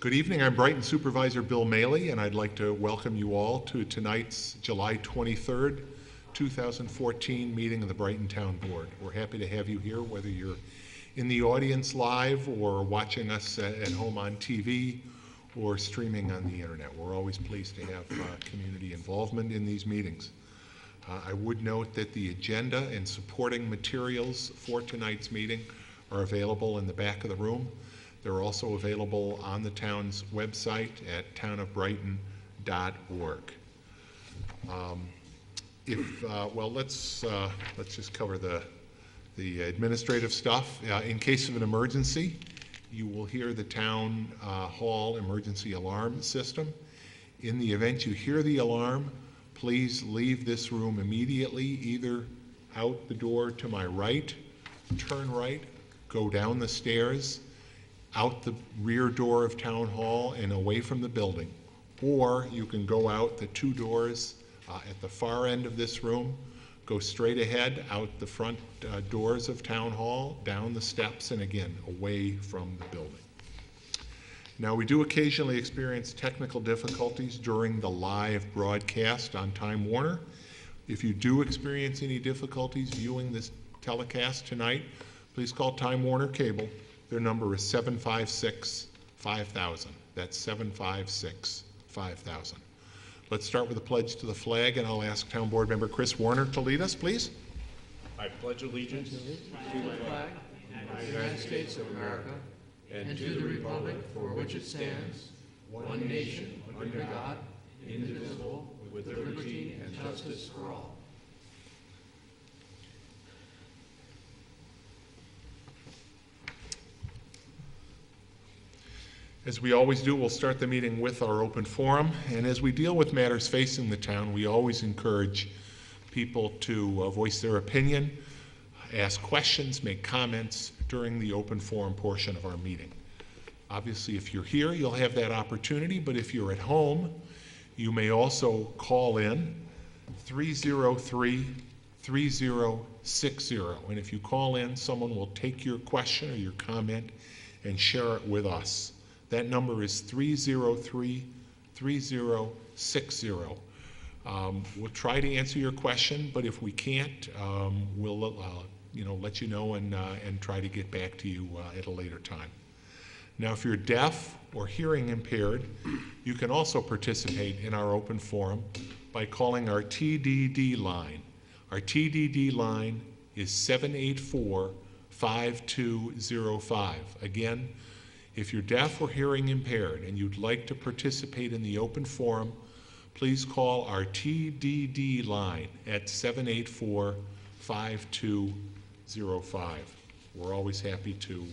Good evening. I'm Brighton Supervisor Bill Maley, and I'd like to welcome you all to tonight's July 23rd, 2014 meeting of the Brighton Town Board. We're happy to have you here, whether you're in the audience live or watching us at home on TV or streaming on the internet. We're always pleased to have community involvement in these meetings. I would note that the agenda and supporting materials for tonight's meeting are available in the back of the room. They're also available on the town's website at townofbrighton.org. Well, let's just cover the administrative stuff. In case of an emergency, you will hear the town hall emergency alarm system. In the event you hear the alarm, please leave this room immediately, either out the door to my right, turn right, go down the stairs, out the rear door of Town Hall and away from the building. Or you can go out the two doors at the far end of this room, go straight ahead out the front doors of Town Hall, down the steps, and again, away from the building. Now, we do occasionally experience technical difficulties during the live broadcast on Time Warner. If you do experience any difficulties viewing this telecast tonight, please call Time Warner Cable. Their number is 756-5000. That's 756-5000. Let's start with a pledge to the flag, and I'll ask Town Board Member Chris Warner to lead us, please. I pledge allegiance to the flag of the United States of America and to the republic for which it stands, one nation, under God, indivisible, with liberty and justice for all. As we always do, we'll start the meeting with our open forum. And as we deal with matters facing the town, we always encourage people to voice their opinion, ask questions, make comments during the open forum portion of our meeting. Obviously, if you're here, you'll have that opportunity, but if you're at home, you may also call in 303-3060. And if you call in, someone will take your question or your comment and share it with us. That number is 303-3060. We'll try to answer your question, but if we can't, we'll let you know and try to get back to you at a later time. Now, if you're deaf or hearing impaired, you can also participate in our open forum by calling our TDD line. Our TDD line is 784-5205. Again, if you're deaf or hearing impaired and you'd like to participate in the open forum, please call our TDD line at 784-5205. We're always happy to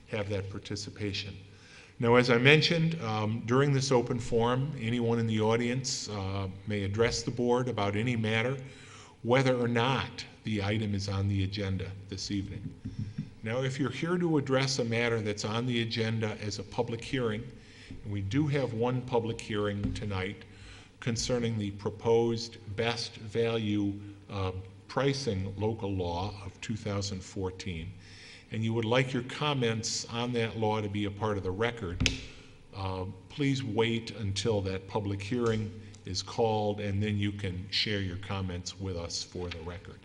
have that participation. Now, as I mentioned, during this open forum, anyone in the audience may address the board about any matter, whether or not the item is on the agenda this evening. Now, if you're here to address a matter that's on the agenda as a public hearing, and we do have one public hearing tonight concerning the proposed best value pricing local law of 2014, and you would like your comments on that law to be a part of the record, please wait until that public hearing is called, and then you can share your comments with us for the record.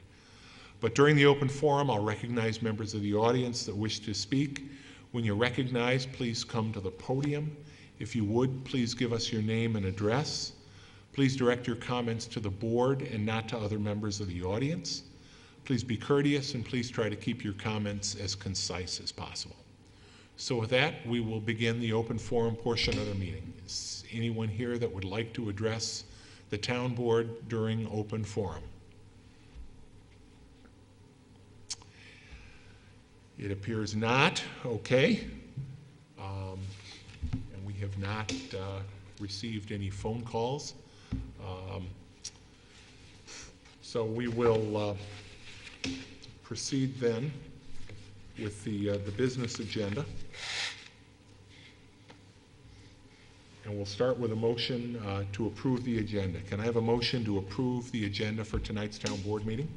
But during the open forum, I'll recognize members of the audience that wish to speak. When you're recognized, please come to the podium. If you would, please give us your name and address. Please direct your comments to the board and not to other members of the audience. Please be courteous and please try to keep your comments as concise as possible. So with that, we will begin the open forum portion of the meeting. Is anyone here that would like to address the town board during open forum? It appears not. Okay. And we have not received any phone calls. So we will proceed then with the business agenda. And we'll start with a motion to approve the agenda. Can I have a motion to approve the agenda for tonight's town board meeting?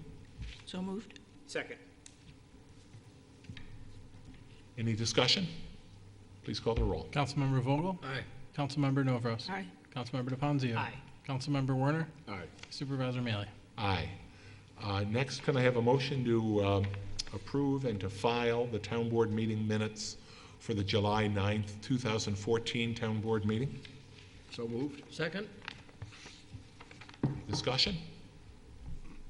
So moved. Second. Any discussion? Please call the roll. Councilmember Vogel? Aye. Councilmember Novros? Aye. Councilmember DePonzio? Aye. Councilmember Warner? Aye. Supervisor Mealy? Aye. Next, can I have a motion to approve and to file the town board meeting minutes for the July 9th, 2014 town board meeting? So moved. Second? Discussion?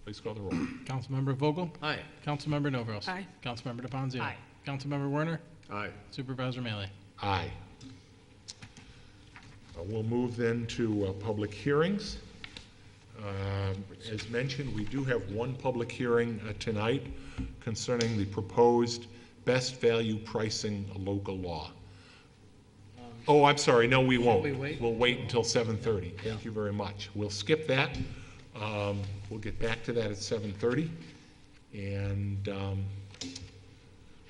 Please call the roll. Councilmember Vogel? Aye. Councilmember Novros? Aye. Councilmember DePonzio? Aye. Councilmember Warner? Aye. Supervisor Mealy? Aye. We'll move then to public hearings. As mentioned, we do have one public hearing tonight concerning the proposed best value pricing local law. Oh, I'm sorry, no, we won't. we wait? We'll wait until 7:30. Thank you very much. We'll skip that. We'll get back to that at 7:30. And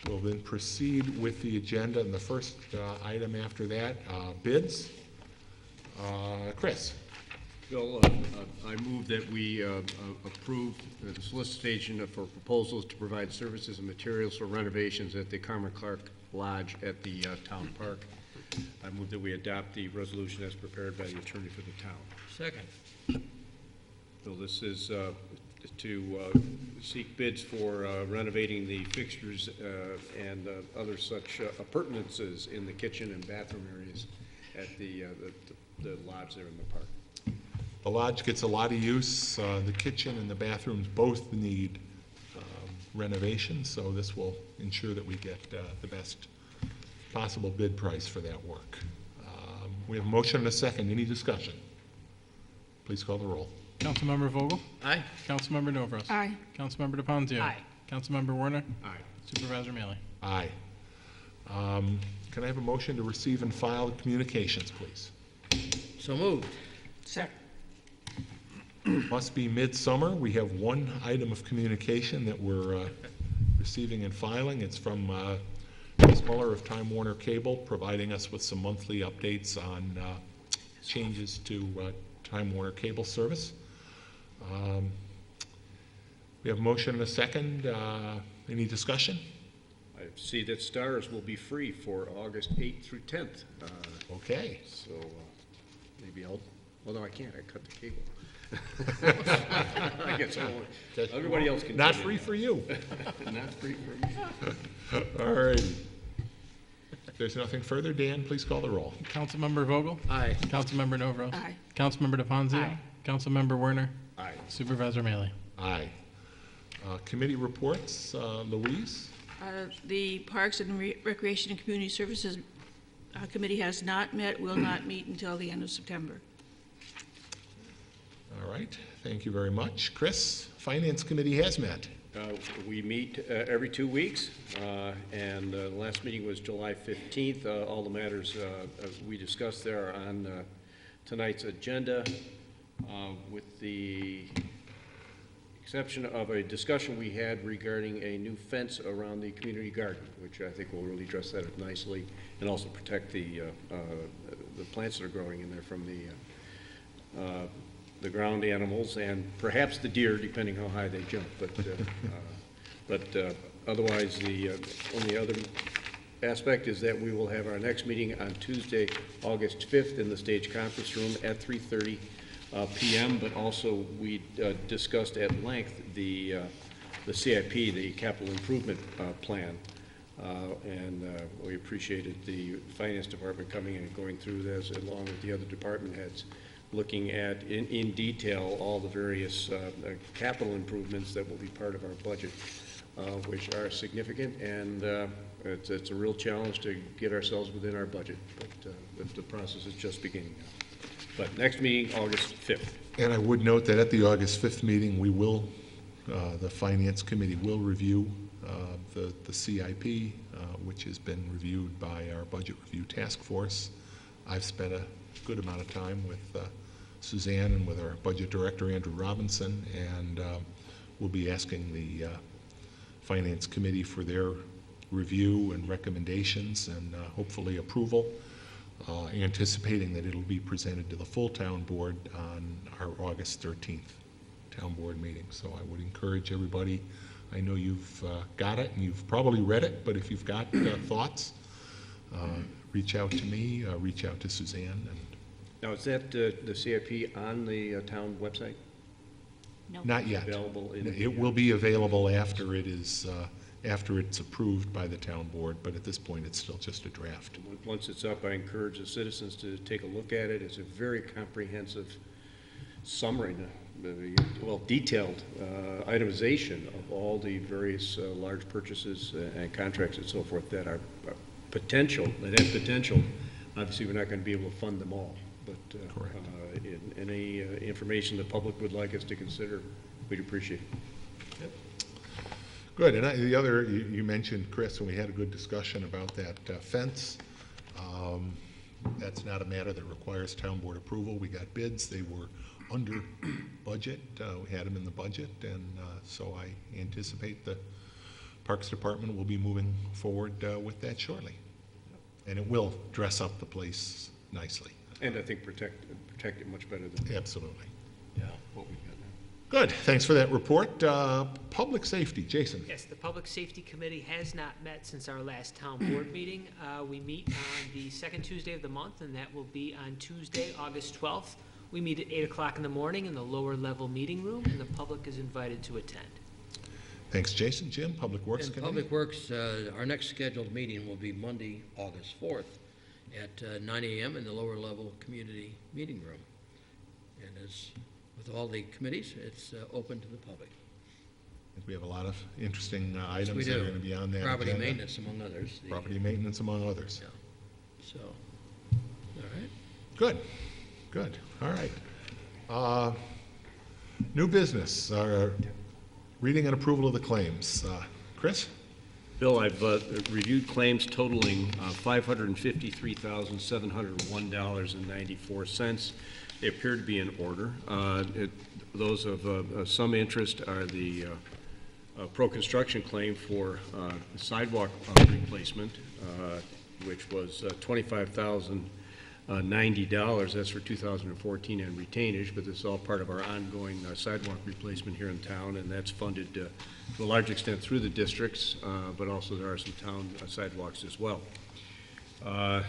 we'll then proceed with the agenda. And the first item after that, bids. Chris? Bill, I move that we approve the solicitation for proposals to provide services and materials for renovations at the Carmen Clark Lodge at the town park. I move that we adopt the resolution as prepared by the attorney for the town. Second? Bill, this is to seek bids for renovating the fixtures and other such appurtenances in the kitchen and bathroom areas at the lodge there in the park. The lodge gets a lot of use. The kitchen and the bathrooms both need renovation, so this will ensure that we get the best possible bid price for that work. We have a motion and a second. Any discussion? Please call the roll. Councilmember Vogel? Aye. Councilmember Novros? Aye. Councilmember DePonzio? Aye. Councilmember Warner? Aye. Supervisor Mealy? Aye. Can I have a motion to receive and file the communications, please? So moved. Second? Must be midsummer. We have one item of communication that we're receiving and filing. It's from Ms. Muller of Time Warner Cable, providing us with some monthly updates on changes to Time Warner Cable service. We have a motion and a second. Any discussion? I see that stars will be free for August 8th through 10th. Okay. So maybe although I can't, I cut the cable. I guess everybody else can. Not tune in. free for you. Not free for me. All right. If there's nothing further, Dan, please call the roll. Councilmember Vogel? Aye. Councilmember Novros? Aye. Councilmember DePonzio? Aye. Councilmember Warner? Aye. Supervisor Mealy? Aye. Committee reports, Louise? The Parks and Recreation and Community Services Committee has not met, will not meet until the end of September. All right, thank you very much. Chris, Finance Committee has met. We meet every 2 weeks, and the last meeting was July 15th. All the matters we discussed there are on tonight's agenda, with the exception of a discussion we had regarding a new fence around the community garden, which I think will really dress that up nicely and also protect the plants that are growing in there from the ground animals and perhaps the deer, depending how high they jump. But otherwise, the only other aspect is that we will have our next meeting on Tuesday, August 5th in the Stage Conference Room at 3:30 p.m., but also we discussed at length the CIP, the Capital Improvement Plan, and we appreciated the Finance Department coming in and going through this along with the other department heads, looking at in detail all the various capital improvements that will be part of our budget, which are significant, and it's a real challenge to get ourselves within our budget, but the process is just beginning now. But next meeting, August 5th. And I would note that at the August 5th meeting, we will, the Finance Committee will review the CIP, which has been reviewed by our Budget Review Task Force. I've spent a good amount of time with Suzanne and with our Budget Director, Andrew Robinson, and we'll be asking the Finance Committee for their review and recommendations and hopefully approval, anticipating that it'll be presented to the full town board on our August 13th town board meeting. So I would encourage everybody, I know you've got it and you've probably read it, but if you've got thoughts, reach out to me, reach out to Suzanne, and Now, is that the CIP on the town website? No. not yet. Available in the, It will be available after it is, after it's approved by the town board, but at this point, it's still just a draft. Once it's up, I encourage the citizens to take a look at it. It's a very comprehensive summary, well, detailed itemization of all the various large purchases and contracts and so forth that are potential, that have potential. Obviously, we're not going to be able to fund them all, but Correct. any information the public would like us to consider, we'd appreciate it. Good, and the other, you mentioned, Chris, and we had a good discussion about that fence. That's not a matter that requires town board approval. We got bids, they were under budget, we had them in the budget, and so I anticipate the Parks Department will be moving forward with that shortly. And it will dress up the place nicely. And I think protect it much better than Absolutely. what we've got now. Good, thanks for that report. Public safety, Jason. Yes, the Public Safety Committee has not met since our last town board meeting. We meet on the second Tuesday of the month, and that will be on Tuesday, August 12th. We meet at 8 o'clock in the morning in the lower level meeting room, and the public is invited to attend. Thanks, Jason. Jim, Public Works And Committee? Public Works, our next scheduled meeting will be Monday, August 4th at 9 a.m. in the lower level community meeting room. And as with all the committees, it's open to the public. I think we have a lot of interesting We items that are do. going to be on that Property agenda. maintenance, among others. Property maintenance, among others. Yeah. So, all right. Good, good, all right. New business, reading and approval of the claims. Chris? Bill, I've reviewed claims totaling $553,701.94. They appear to be in order. Those of some interest are the pro-construction claim for sidewalk replacement, which was $25,090. That's for 2014 and retainage, but this is all part of our ongoing sidewalk replacement here in town, and that's funded to a large extent through the districts, but also there are some town sidewalks as well. I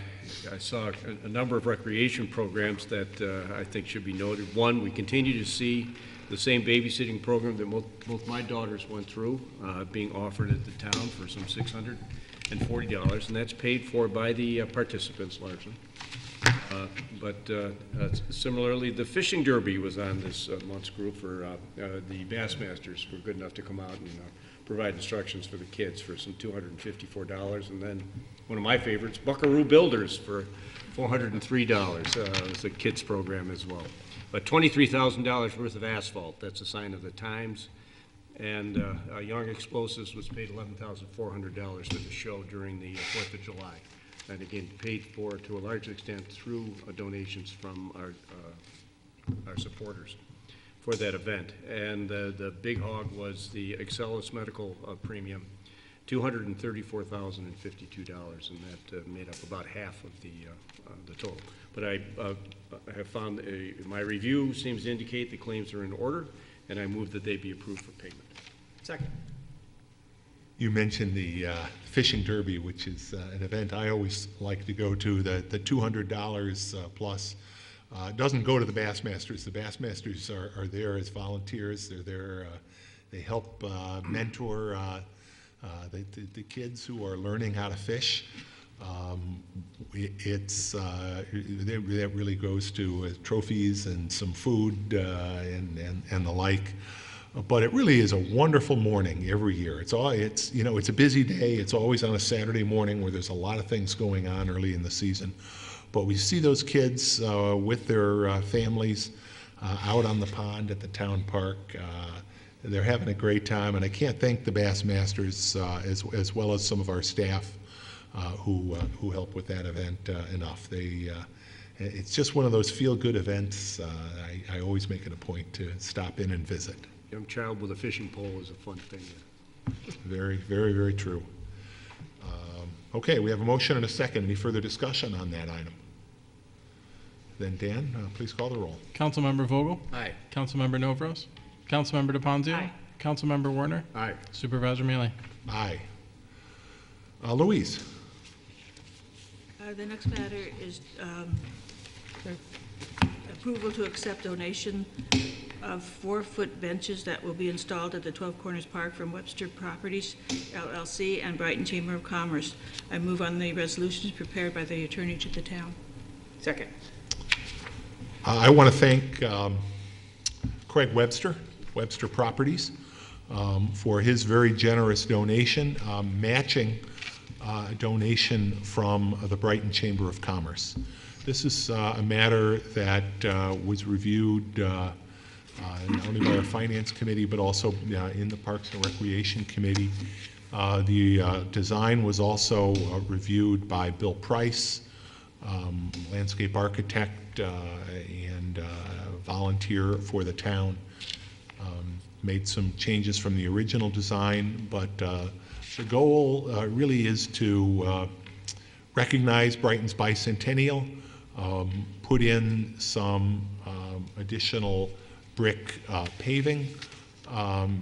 saw a number of recreation programs that I think should be noted. One, we continue to see the same babysitting program that both my daughters went through, being offered at the town for some $640, and that's paid for by the participants largely. Similarly, the fishing derby was on this month's group for the Bassmasters were good enough to come out and provide instructions for the kids for some $254. And then one of my favorites, Buckaroo Builders for $403. It's a kids program as well. But $23,000 worth of asphalt, that's a sign of the times. And Young Explosives was paid $11,400 for the show during the 4th of July. And again, paid for to a large extent through donations from our supporters for that event. And the big hog was the Excellus Medical Premium, $234,052, and that made up about half of the total. But I have found my review seems to indicate the claims are in order, and I move that they be approved for payment. Second. You mentioned the fishing derby, which is an event I always like to go to. The $200 plus doesn't go to the Bassmasters. The Bassmasters are there as volunteers. They're there. They help mentor the kids who are learning how to fish. That really goes to trophies and some food and the like. But it really is a wonderful morning every year. It's a busy day. It's always on a Saturday morning where there's a lot of things going on early in the season. But we see those kids with their families out on the pond at the town park. They're having a great time, and I can't thank the Bassmasters as well as some of our staff who help with that event enough. It's just one of those feel-good events. I always make it a point to stop in and visit. Young child with a fishing pole is a fun thing. Very, very, very true. Okay, we have a motion and a second. Any further discussion on that item? Then Dan, please call the roll. Councilmember Vogel? Aye. Councilmember Novros? Councilmember DePonzio? Aye. Councilmember Werner? Aye. Supervisor Mealy? Aye. Louise? The next matter is approval to accept donation of 4-foot benches that will be installed at the 12 Corners Park from Webster Properties LLC and Brighton Chamber of Commerce. I move on the resolutions prepared by the attorney to the town. Second. I want to thank Craig Webster, Webster Properties, for his very generous donation, matching a donation from the Brighton Chamber of Commerce. This is a matter that was reviewed not only by our Finance Committee, but also in the Parks and Recreation Committee. The design was also reviewed by Bill Price, landscape architect and volunteer for the town. Made some changes from the original design, but the goal really is to recognize Brighton's bicentennial, put in some additional brick paving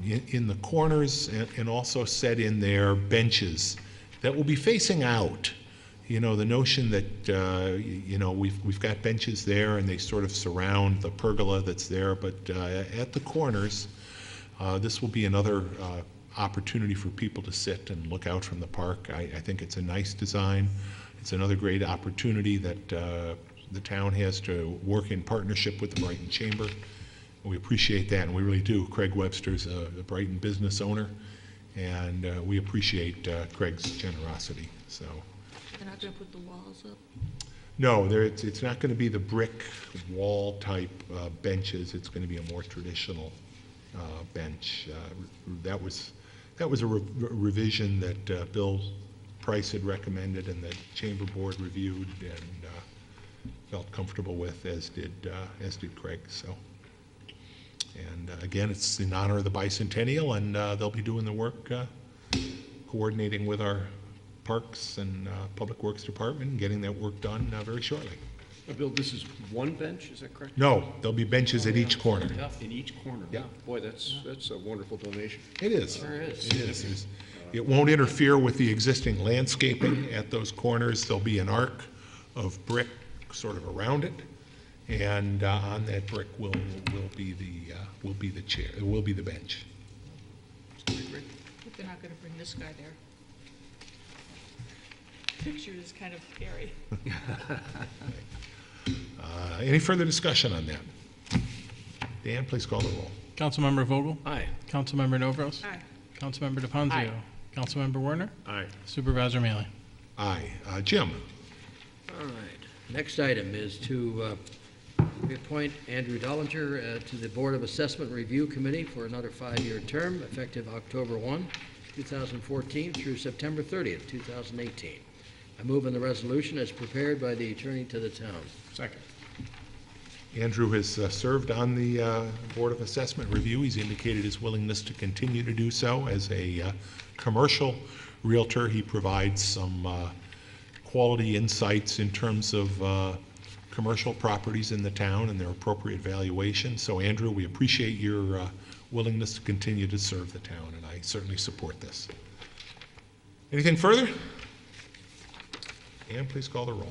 in the corners, and also set in there benches that will be facing out. You know, the notion that, you know, we've got benches there and they sort of surround the pergola that's there, but at the corners, this will be another opportunity for people to sit and look out from the park. I think it's a nice design. It's another great opportunity that the town has to work in partnership with the Brighton Chamber. We appreciate that, and we really do. Craig Webster's a Brighton business owner, and we appreciate Craig's generosity. So. They're not going to put the walls up? No, it's not going to be the brick wall type benches. It's going to be a more traditional bench. That was a revision that Bill Price had recommended and that Chamber Board reviewed and felt comfortable with, as did Craig. So, and again, it's in honor of the bicentennial, and they'll be doing the work, coordinating with our Parks and Public Works Department, and getting that work done very shortly. Bill, this is one bench, is that correct? No, there'll be benches at each corner. In each corner? Yeah. Boy, that's a wonderful donation. It is. Sure is. It is. It won't interfere with the existing landscaping at those corners. There'll be an arc of brick sort of around it, and on that brick will be the chair. It will be the bench. But they're not going to bring this guy there. Picture is kind of scary. Any further discussion on that? Dan, please call the roll. Councilmember Vogel? Aye. Councilmember Novros? Aye. Councilmember DePonzio? Aye. Councilmember Warner? Aye. Supervisor Mealy? Aye. Jim? All right. Next item is to reappoint Andrew Dollinger to the Board of Assessment Review Committee for another 5-year term, effective October 1, 2014 through September 30th, 2018. I move on the resolution as prepared by the attorney to the town. Second. Andrew has served on the Board of Assessment Review. He's indicated his willingness to continue to do so. As a commercial realtor, he provides some quality insights in terms of commercial properties in the town and their appropriate valuation. So, Andrew, we appreciate your willingness to continue to serve the town, and I certainly support this. Anything further? Ann, please call the roll.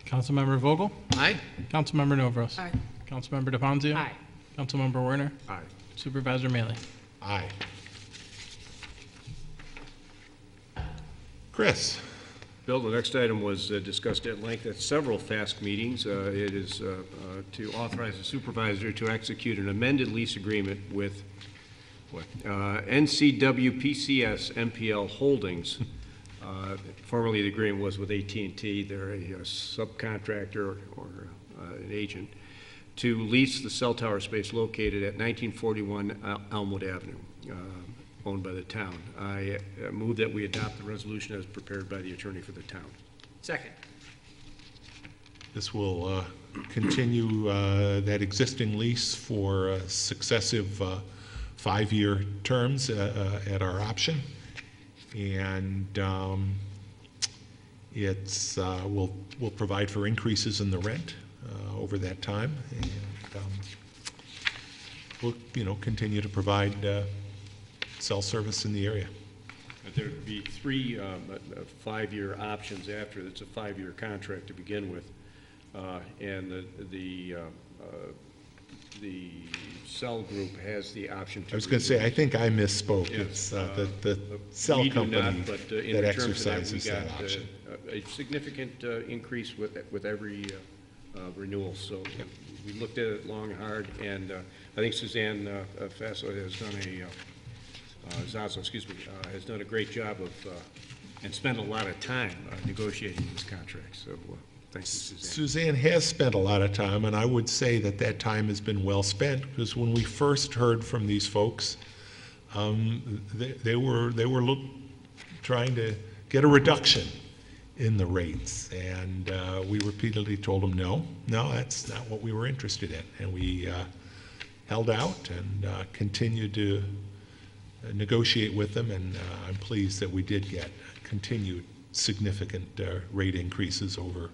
Councilmember Vogel? Aye. Councilmember Novros? Aye. Councilmember DePonzio? Aye. Councilmember Warner? Aye. Supervisor Mealy? Aye. Chris? Bill, the next item was discussed at length at several FASC meetings. It is to authorize the supervisor to execute an amended lease agreement with NCWPCS MPL Holdings. Formerly, the agreement was with AT&T. They're a subcontractor or an agent to lease the cell tower space located at 1941 Elmwood Avenue, owned by the town. I move that we adopt the resolution as prepared by the attorney for the town. Second. This will continue that existing lease for successive 5-year terms at our option. And will provide for increases in the rent over that time, and we'll continue to provide cell service in the area. There'd be three 5-year options after. It's a 5-year contract to begin with. And the cell group has the option to. I was going to say, I think I misspoke. Yes, It's the cell we do company not, but in that return for that, we exercises got that option. a significant increase with every renewal. So we looked at it long and hard, and I think Suzanne Faso has done Zazo, has done a great job of and spent a lot of time negotiating this contract. So thank you, Suzanne. Suzanne has spent a lot of time, and I would say that that time has been well spent, because when we first heard from these folks, they were trying to get a reduction in the rates, and we repeatedly told them, no, that's not what we were interested in, and we held out and continued to negotiate with them, and I'm pleased that we did get continued significant rate increases over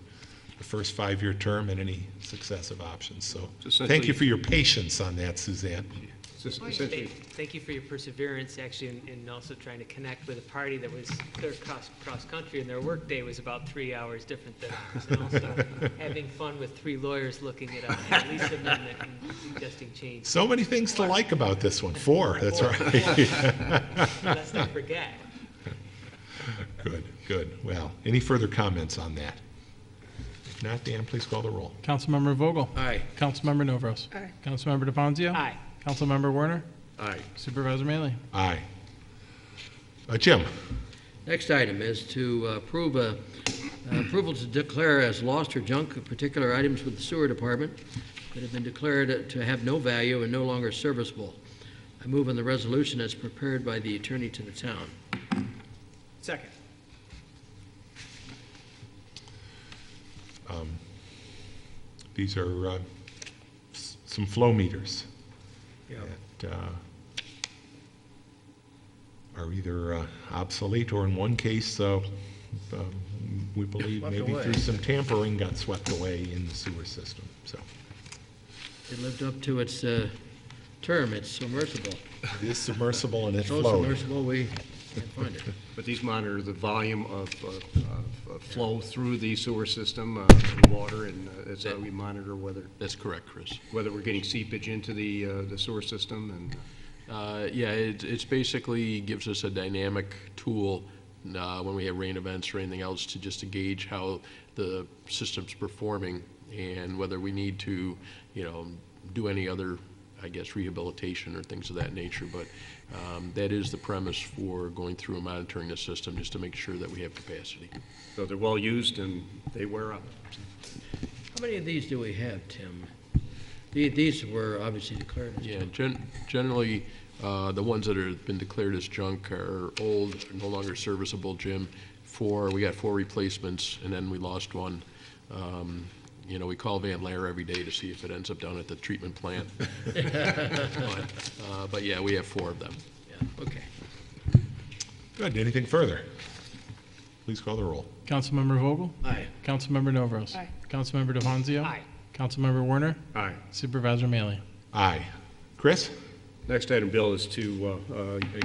the first 5-year term and any successive options. So thank you for your patience on that, Suzanne. Essentially, Thank you for your perseverance, actually, and also trying to connect with a party that was clear cross-country, and their workday was about 3 hours different than ours, and also having fun with 3 lawyers looking at a lease amendment and suggesting change. So many things to like about this one. 4, that's right. Let's not forget. Good. Well, any further comments on that? If not, Dan, please call the roll. Councilmember Vogel? Aye. Councilmember Novros? Aye. Councilmember DeFazio? Aye. Councilmember Werner? aye. Supervisor Maley? Aye. Jim? Next item is to approval to declare as lost or junk particular items with the sewer department that have been declared to have no value and no longer serviceable. I move on the resolution as prepared by the attorney to the town. Second. These are some flow meters that are either obsolete or, in one case, we believe Swept maybe away. through some tampering, got swept away in the sewer system. So It lived up to its term. It's submersible. it is submersible and it So flowed. submersible, we can't find it. But these monitor the volume of flow through the sewer system, water, and that's how we monitor whether That's correct, Chris. we're getting seepage into the sewer system. And Yeah, it's basically gives us a dynamic tool when we have rain events or anything else to gauge how the system's performing and whether we need to, do any other, I guess, rehabilitation or things of that nature. But that is the premise for going through and monitoring the system, just to make sure that we have capacity. so they're well used and they wear out. How many of these do we have, Tim? These were obviously declared as Yeah, junk. generally, the ones that have been declared as junk are old, no longer serviceable, Jim. We got 4 replacements, and then we lost one. We call Van Lair every day to see if it ends up down at the treatment plant. But yeah, we have 4 of them. Yeah, okay. Good. Anything further? Please call the roll. Councilmember Vogel? Aye. Councilmember Novros? Aye. Councilmember DeFazio? Aye. Councilmember Werner? Aye. Supervisor Maley? Aye. Chris? Next item, Bill, is to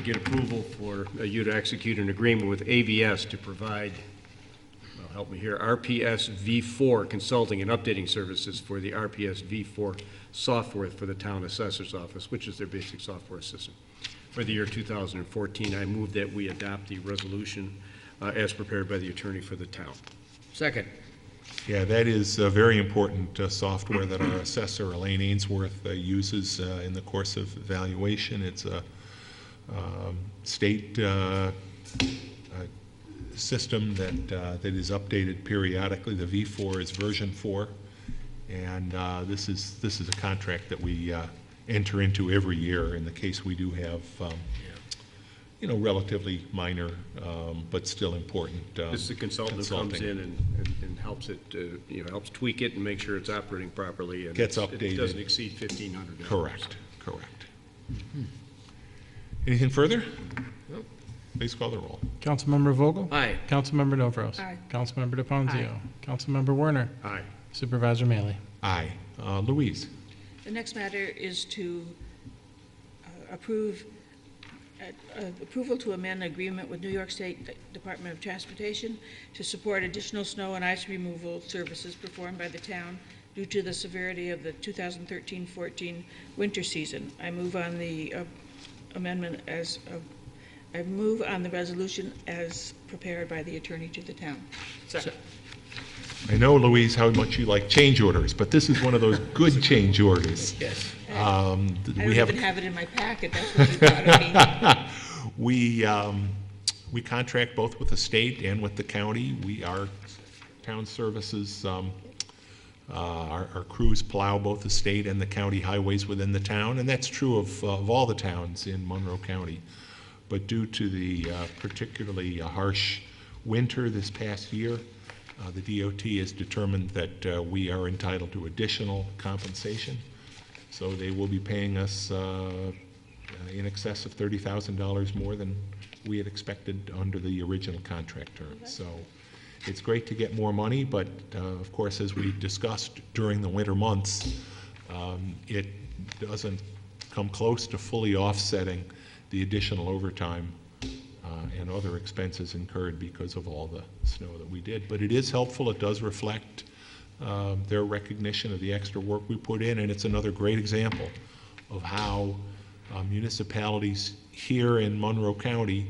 get approval for you to execute an agreement with AVS to provide, help me here, RPS V4 consulting and updating services for the RPS V4 software for the town assessor's office, which is their basic software system. For the year 2014, I move that we adopt the resolution as prepared by the attorney for the town. Second. Yeah, that is very important software that our assessor, Elaine Ainsworth, uses in the course of evaluation. It's a state system that is updated periodically. The V4 is version 4, and this is a contract that we enter into every year in the case we do have relatively minor but still important This is the consultant who comes in and helps it, helps tweak it and make sure it's operating properly. And Gets It updated. doesn't exceed $1,500. Correct. Anything further? Nope. Please call the roll. Councilmember Vogel? Aye. Councilmember Novros? Aye. Councilmember DeFazio? Councilmember Werner? Aye. Supervisor Maley? Aye. Louise? The next matter is to approve approval to amend agreement with New York State Department of Transportation to support additional snow and ice removal services performed by the town due to the severity of the 2013-14 winter season. I move on the amendment as, I move on the resolution as prepared by the attorney to the town. Second. I know, Louise, how much you like change orders, but this is one of those good change orders. Yes. I don't even have it in my packet, that's what you thought of me. We contract both with the state and with the county. Our town services, our crews plow both the state and the county highways within the town, and that's true of all the towns in Monroe County. But due to the particularly harsh winter this past year, the DOT has determined that we are entitled to additional compensation. So they will be paying us in excess of $30,000 more than we had expected under the original contract terms. So it's great to get more money, but of course, as we discussed during the winter months, it doesn't come close to fully offsetting the additional overtime and other expenses incurred because of all the snow that we did. But it is helpful. It does reflect their recognition of the extra work we put in, and it's another great example of how municipalities here in Monroe County,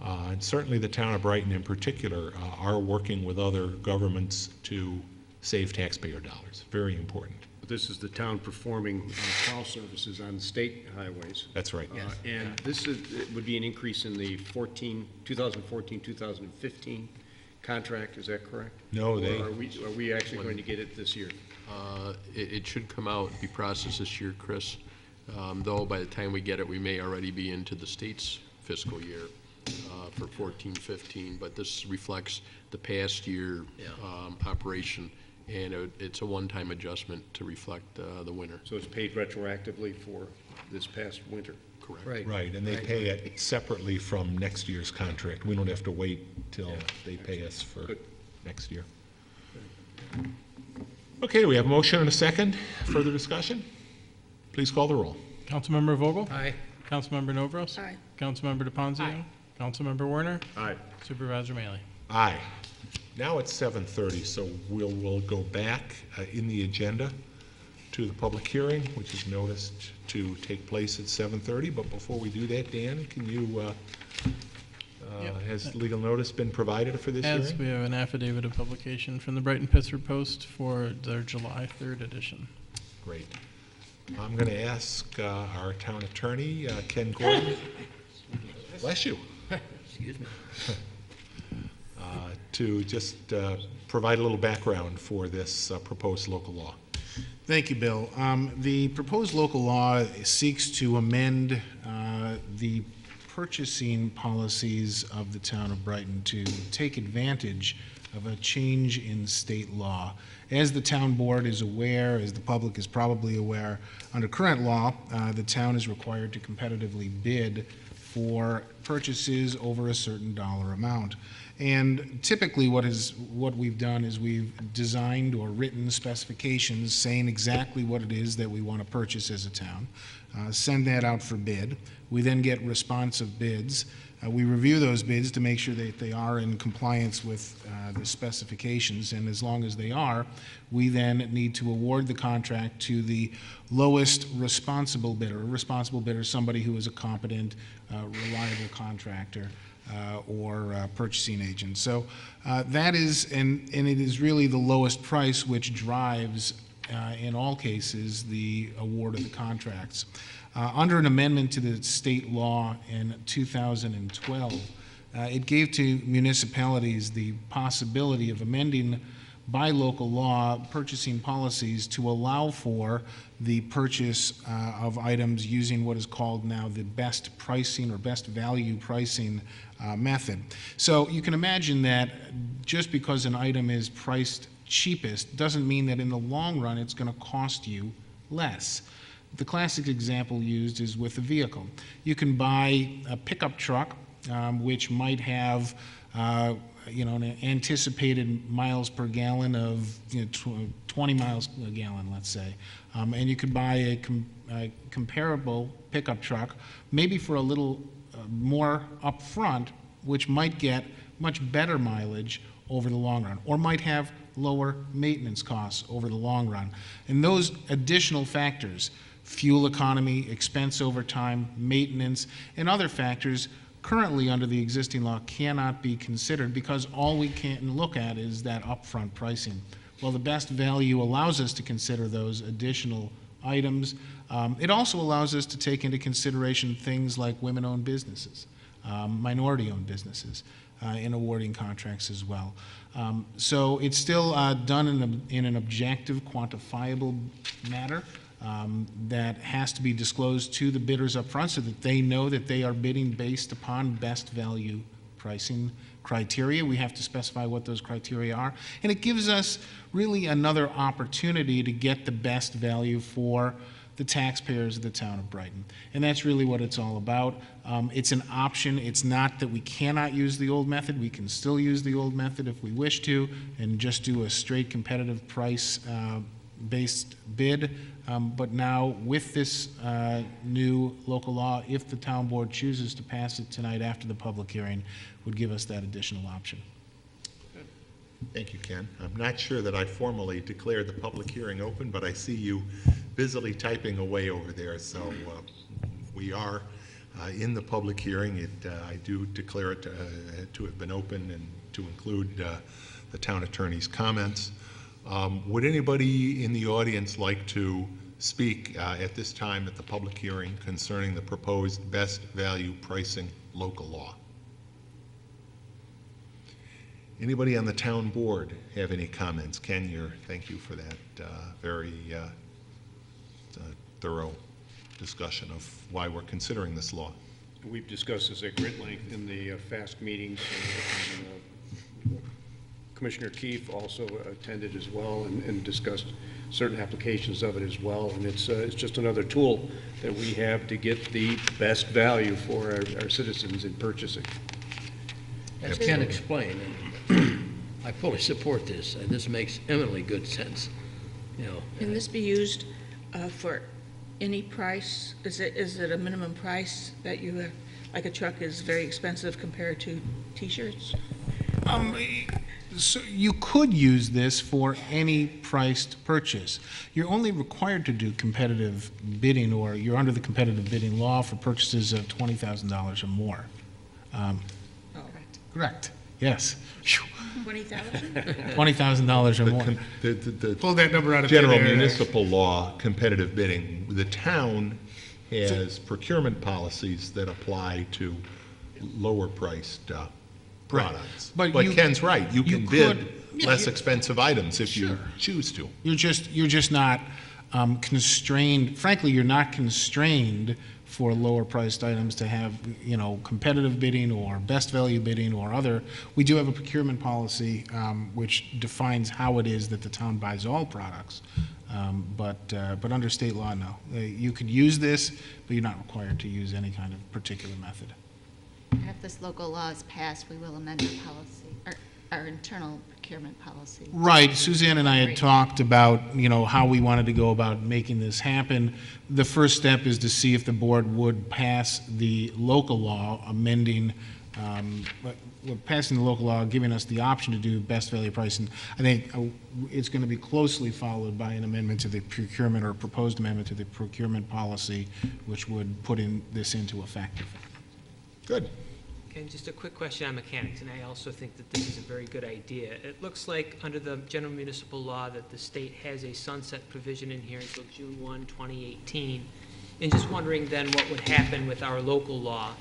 and certainly the town of Brighton in particular, are working with other governments to save taxpayer dollars. Very important. This is the town performing plow services on state highways. That's right. And this it would be an increase in the 2014-2015 contract, is that correct? No, Or are we actually going to get it this year? It should come out and be processed this year, Chris. Though by the time we get it, we may already be into the state's fiscal year for 14-15. But this reflects the past year operation, and it's a one-time adjustment to reflect the winter. So it's paid retroactively for this past winter? Correct. Right. Right, and they pay it separately from next year's contract. We don't have to wait till they pay us for Good. next year. Okay, we have a motion and a second. Further discussion? Please call the roll. Councilmember Vogel? Aye. Councilmember Novros? Aye. Councilmember DePonzio? Aye. Councilmember Werner? Aye. Supervisor Mailey? Aye. Now it's 7:30, so we'll go back in the agenda to the public hearing, which is noticed to take place at 7:30. But before we do that, Dan, can you, has legal notice been provided for this As hearing? we have an affidavit of publication from the Brighton Pittsburgh Post for their July 3rd edition. Great. I'm going to ask our town attorney, Ken Gordon, bless you, Excuse me. to just provide a little background for this proposed local law. Thank you, Bill. The proposed local law seeks to amend the purchasing policies of the town of Brighton to take advantage of a change in state law. As the town board is aware, as the public is probably aware, under current law, the town is required to competitively bid for purchases over a certain dollar amount. And typically what we've done is we've designed or written specifications saying exactly what it is that we want to purchase as a town, send that out for bid. We then get responsive bids. We review those bids to make sure that they are in compliance with the specifications, and as long as they are, we then need to award the contract to the lowest responsible bidder. A responsible bidder is somebody who is a competent, reliable contractor or purchasing agent. So that is, and it is really the lowest price which drives, in all cases, the award of the contracts. Under an amendment to the state law in 2012, it gave to municipalities the possibility of amending by local law purchasing policies to allow for the purchase of items using what is called now the best pricing or best value pricing method. So you can imagine that just because an item is priced cheapest doesn't mean that in the long run it's going to cost you less. The classic example used is with a vehicle. You can buy a pickup truck, which might have an anticipated miles per gallon of 20 miles a gallon, let's say. And you could buy a comparable pickup truck, maybe for a little more upfront, which might get much better mileage over the long run, or might have lower maintenance costs over the long run. And those additional factors, fuel economy, expense over time, maintenance, and other factors currently under the existing law cannot be considered because all we can look at is that upfront pricing. Well, the best value allows us to consider those additional items. It also allows us to take into consideration things like women-owned businesses, minority-owned businesses, in awarding contracts as well. So it's still done in an objective, quantifiable manner that has to be disclosed to the bidders up front so that they know that they are bidding based upon best value pricing criteria. We have to specify what those criteria are. And it gives us really another opportunity to get the best value for the taxpayers of the town of Brighton. And that's really what it's all about. It's an option. It's not that we cannot use the old method. We can still use the old method if we wish to and just do a straight competitive price based bid. But now with this new local law, if the town board chooses to pass it tonight after the public hearing, would give us that additional option. Thank you, Ken. I'm not sure that I formally declared the public hearing open, but I see you busily typing away over there, so we are in the public hearing. I do declare it to have been open and to include the town attorney's comments. Would anybody in the audience like to speak at this time at the public hearing concerning the proposed best value pricing local law? Anybody on the town board have any comments? Ken, thank you for that very thorough discussion of why we're considering this law. We've discussed this at great length in the FAST meetings. Commissioner Keefe also attended as well and discussed certain applications of it as well. And it's just another tool that we have to get the best value for our citizens in purchasing. As Ken explained, I fully support this, and this makes eminently good sense. You know, Can this be used for any price? Is it a minimum price that you have? Like a truck is very expensive compared to T-shirts? So you could use this for any priced purchase. You're only required to do competitive bidding, or you're under the competitive bidding law for purchases of $20,000 or more. Correct. Yes. 20,000? $20,000 or more. The Pull that number out of general thin air. municipal law, competitive bidding, the town has procurement policies that apply to lower priced products. But But you- Ken's right, you can you bid could- less expensive items if you choose to. You're just not constrained, frankly, you're not constrained for lower priced items to have, competitive bidding or best value bidding or other. We do have a procurement policy which defines how it is that the town buys all products. But under state law, no. You could use this, but you're not required to use any kind of particular method. If this local law is passed, we will amend our policy, our internal procurement policy. Right, Suzanne and I had talked about, how we wanted to go about making this happen. The first step is to see if the board would pass the local law amending, passing the local law, giving us the option to do best value pricing. I think it's going to be closely followed by an amendment to the procurement, or proposed amendment to the procurement policy, which would put this into effect. Good. Okay, just a quick question on mechanics, and I also think that this is a very good idea. It looks like under the general municipal law that the state has a sunset provision in here until June 1, 2018. And just wondering then what would happen with our local law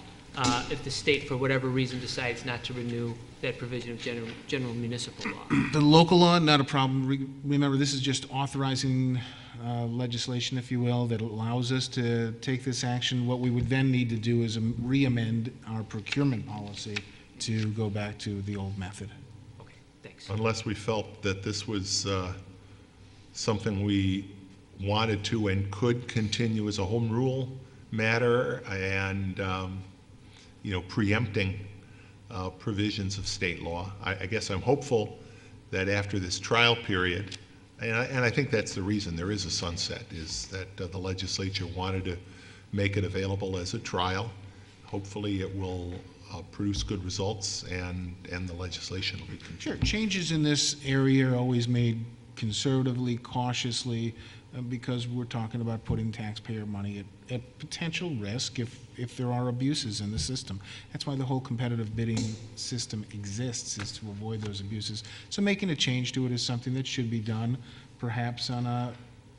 if the state, for whatever reason, decides not to renew that provision of general municipal law. The local law, not a problem. Remember, this is just authorizing legislation, if you will, that allows us to take this action. What we would then need to do is re-amend our procurement policy to go back to the old method. Okay, thanks. Unless we felt that this was something we wanted to and could continue as a home rule matter and, preempting provisions of state law. I guess I'm hopeful that after this trial period, and I think that's the reason there is a sunset, is that the legislature wanted to make it available as a trial. hopefully it will produce good results and the legislation will be continued. Sure, changes in this area are always made conservatively, cautiously, because we're talking about putting taxpayer money at potential risk if there are abuses in the system. That's why the whole competitive bidding system exists, is to avoid those abuses. So making a change to it is something that should be done, perhaps on a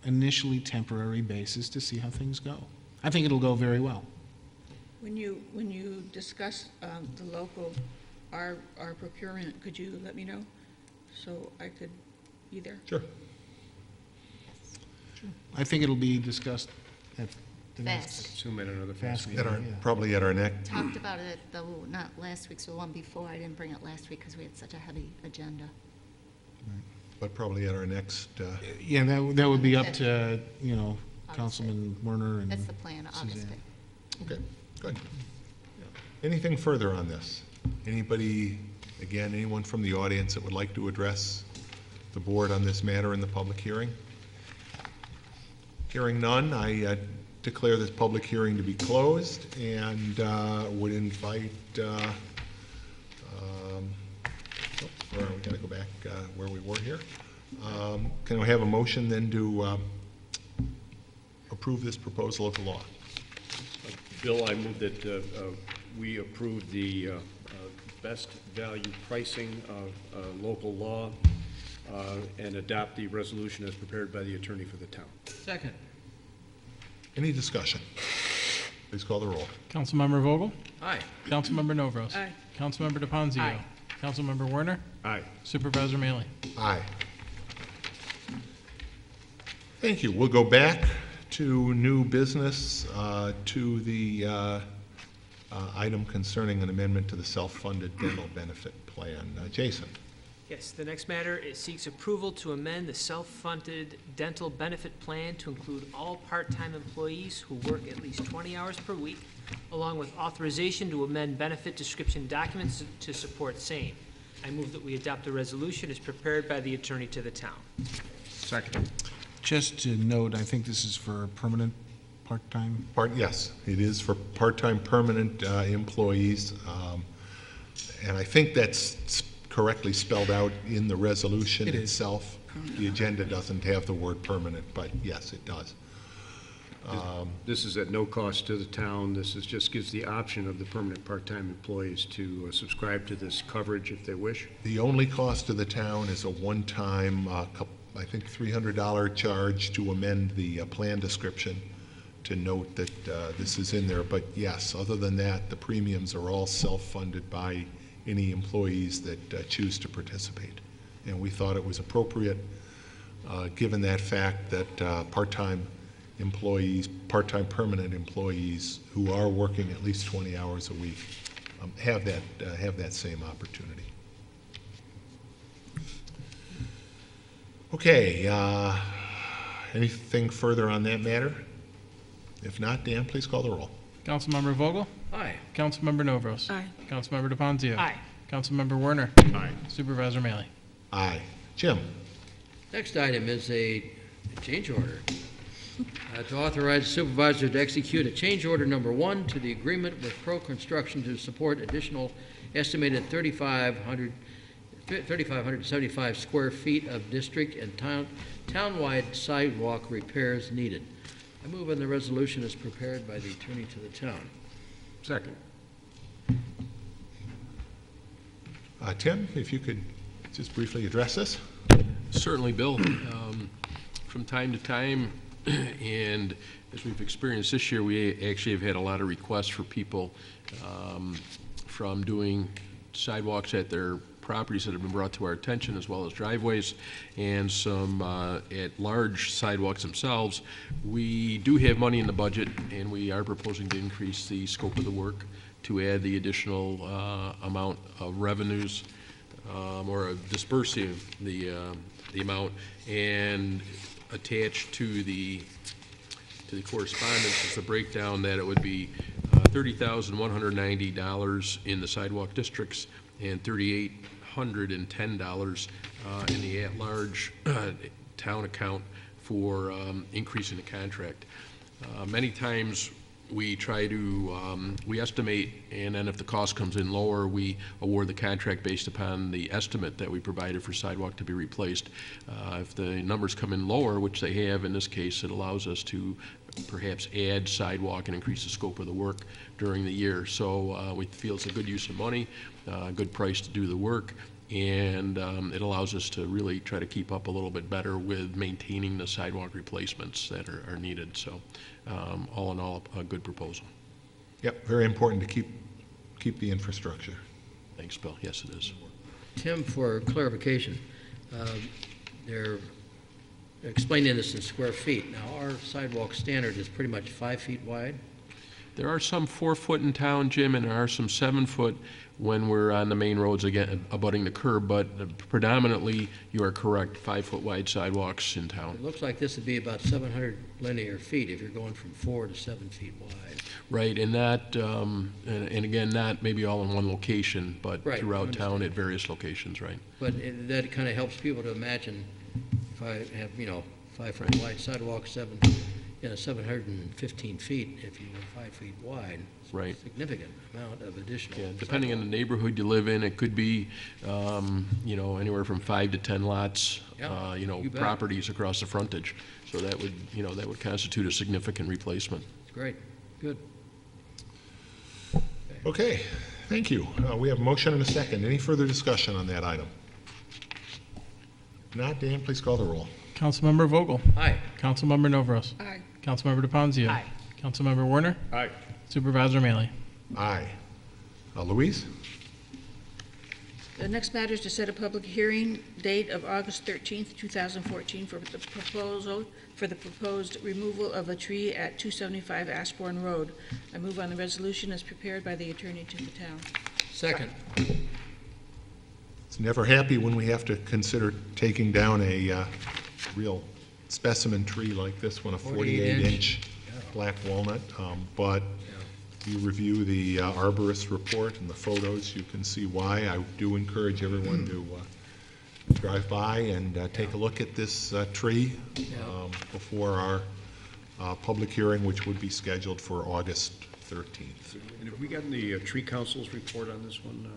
initially temporary basis to see how things go. I think it'll go very well. When you discuss the local, our procurement, could you let me know so I could be there? Sure. I think it'll be discussed at the next. Fast. Assume at another fast meeting. Probably at our next. Talked about it, though, not last week's, the one before. I didn't bring it last week because we had such a heavy agenda. But probably at our next, Yeah, that would be up to, Councilman Werner and That's the plan, August Suzanne. 5th. okay, good. Anything further on this? Anybody, again, anyone from the audience that would like to address the board on this matter in the public hearing? Hearing none, I declare this public hearing to be closed and would invite, we got to go back where we were here. Can we have a motion then to approve this proposal of the law? Bill, I move that we approve the best value pricing of local law and adopt the resolution as prepared by the attorney for the town. Second. Any discussion? Please call the roll. Councilmember Vogel? Aye. Councilmember Novros? Aye. Councilmember DePonzio? Aye. Councilmember Werner? Aye. Supervisor Mealy? Aye. Thank you. We'll go back to new business, to the item concerning an amendment to the self-funded dental benefit plan. Jason? Yes, the next matter, it seeks approval to amend the self-funded dental benefit plan to include all part-time employees who work at least 20 hours per week, along with authorization to amend benefit description documents to support same. I move that we adopt the resolution as prepared by the attorney to the town. Second. Just to note, I think this is for permanent, part-time. Yes, it is for part-time permanent employees. And I think that's correctly spelled out in the resolution It is. itself. The agenda doesn't have the word permanent, but yes, it does. This is at no cost to the town. This is just gives the option of the permanent part-time employees to subscribe to this coverage if they wish. The only cost to the town is a one-time, I think $300 charge to amend the plan description to note that this is in there. But yes, other than that, the premiums are all self-funded by any employees that choose to participate. And we thought it was appropriate, given that fact that part-time employees, part-time permanent employees who are working at least 20 hours a week have that same opportunity. Okay, anything further on that matter? If not, Dan, please call the roll. Councilmember Vogel? Aye. Councilmember Novros? Aye. Councilmember DePonzio? Aye. Councilmember Werner? Aye. Supervisor Mealy? Aye. Jim? Next item is a change order. To authorize the supervisor to execute a change order number 1 to the agreement with Pro Construction to support additional estimated 3,575 square feet of district and townwide sidewalk repairs needed. I move on the resolution as prepared by the attorney to the town. Second. Tim, if you could just briefly address this? Certainly, Bill. From time to time, and as we've experienced this year, we actually have had a lot of requests for people from doing sidewalks at their properties that have been brought to our attention, as well as driveways, and some at large sidewalks themselves. We do have money in the budget, and we are proposing to increase the scope of the work to add the additional amount of revenues, or dispersing the amount, and attached to the correspondence is the breakdown that it would be $30,190 in the sidewalk districts and $3,810 in the at-large town account for increasing the contract. Many times we try to, we estimate, and then if the cost comes in lower, we award the contract based upon the estimate that we provided for sidewalk to be replaced. If the numbers come in lower, which they have in this case, it allows us to perhaps add sidewalk and increase the scope of the work during the year. So we feel it's a good use of money, a good price to do the work, and it allows us to really try to keep up a little bit better with maintaining the sidewalk replacements that are needed. So all in all, a good proposal. Yep, very important to keep the infrastructure. Thanks, Bill. Yes, it is. Tim, for clarification, they're explaining this in square feet. Now, our sidewalk standard is pretty much 5 feet wide. There are some 4 foot in town, Jim, and there are some 7 foot when we're on the main roads, again, abutting the curb, but predominantly, you are correct, 5 foot wide sidewalks in town. It looks like this would be about 700 linear feet if you're going from 4 to 7 feet wide. Right, and that, and again, not maybe all in one location, but Right, throughout I town understand. at various locations, right? But that kind of helps people to imagine if I have, 5 foot wide sidewalk, 715 feet, if you were 5 feet wide. It's Right. a significant amount of additional. Yeah, depending on the neighborhood you live in, it could be, anywhere from 5 to 10 lots, Yeah, you bet. properties across the frontage. So that would, that would constitute a significant replacement. Great, good. Okay, thank you. We have a motion and a second. Any further discussion on that item? If not, Dan, please call the roll. Councilmember Vogel? Aye. Councilmember Novros? Aye. Councilmember DePonzio? Aye. Councilmember Warner? Aye. Supervisor Mealy? Aye. Louise? The next matter is to set a public hearing date of August 13th, 2014 for the proposed removal of a tree at 275 Ashbourne Road. I move on the resolution as prepared by the attorney to the town. Second. It's never happy when we have to consider taking down a real specimen tree like this one, a 48-inch black walnut. But you review the arborist report and the photos, you can see why. I do encourage everyone to drive by and take a look at this tree before our public hearing, which would be scheduled for August 13th. And have we gotten the tree council's report on this one?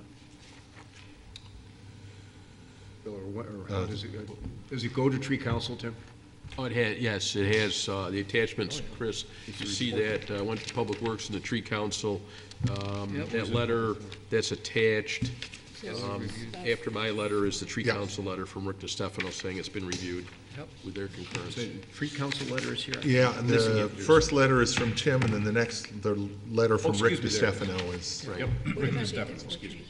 Bill, or how does it go to tree council, Tim? Oh, yes, it has, the attachments, Chris, you see that, went to Public Works and the Tree Council. That letter that's attached, after my letter is the Tree Yeah. Council letter from Rick DeStefano saying it's been reviewed Yep. with their concurrence. The tree council letter is here? Yeah, and Missing the it. first letter is from Tim, and then the letter from Rick excuse me, there. DeStefano is, Right. Yep, What Rick about the other DeStefano, four excuse me. trees?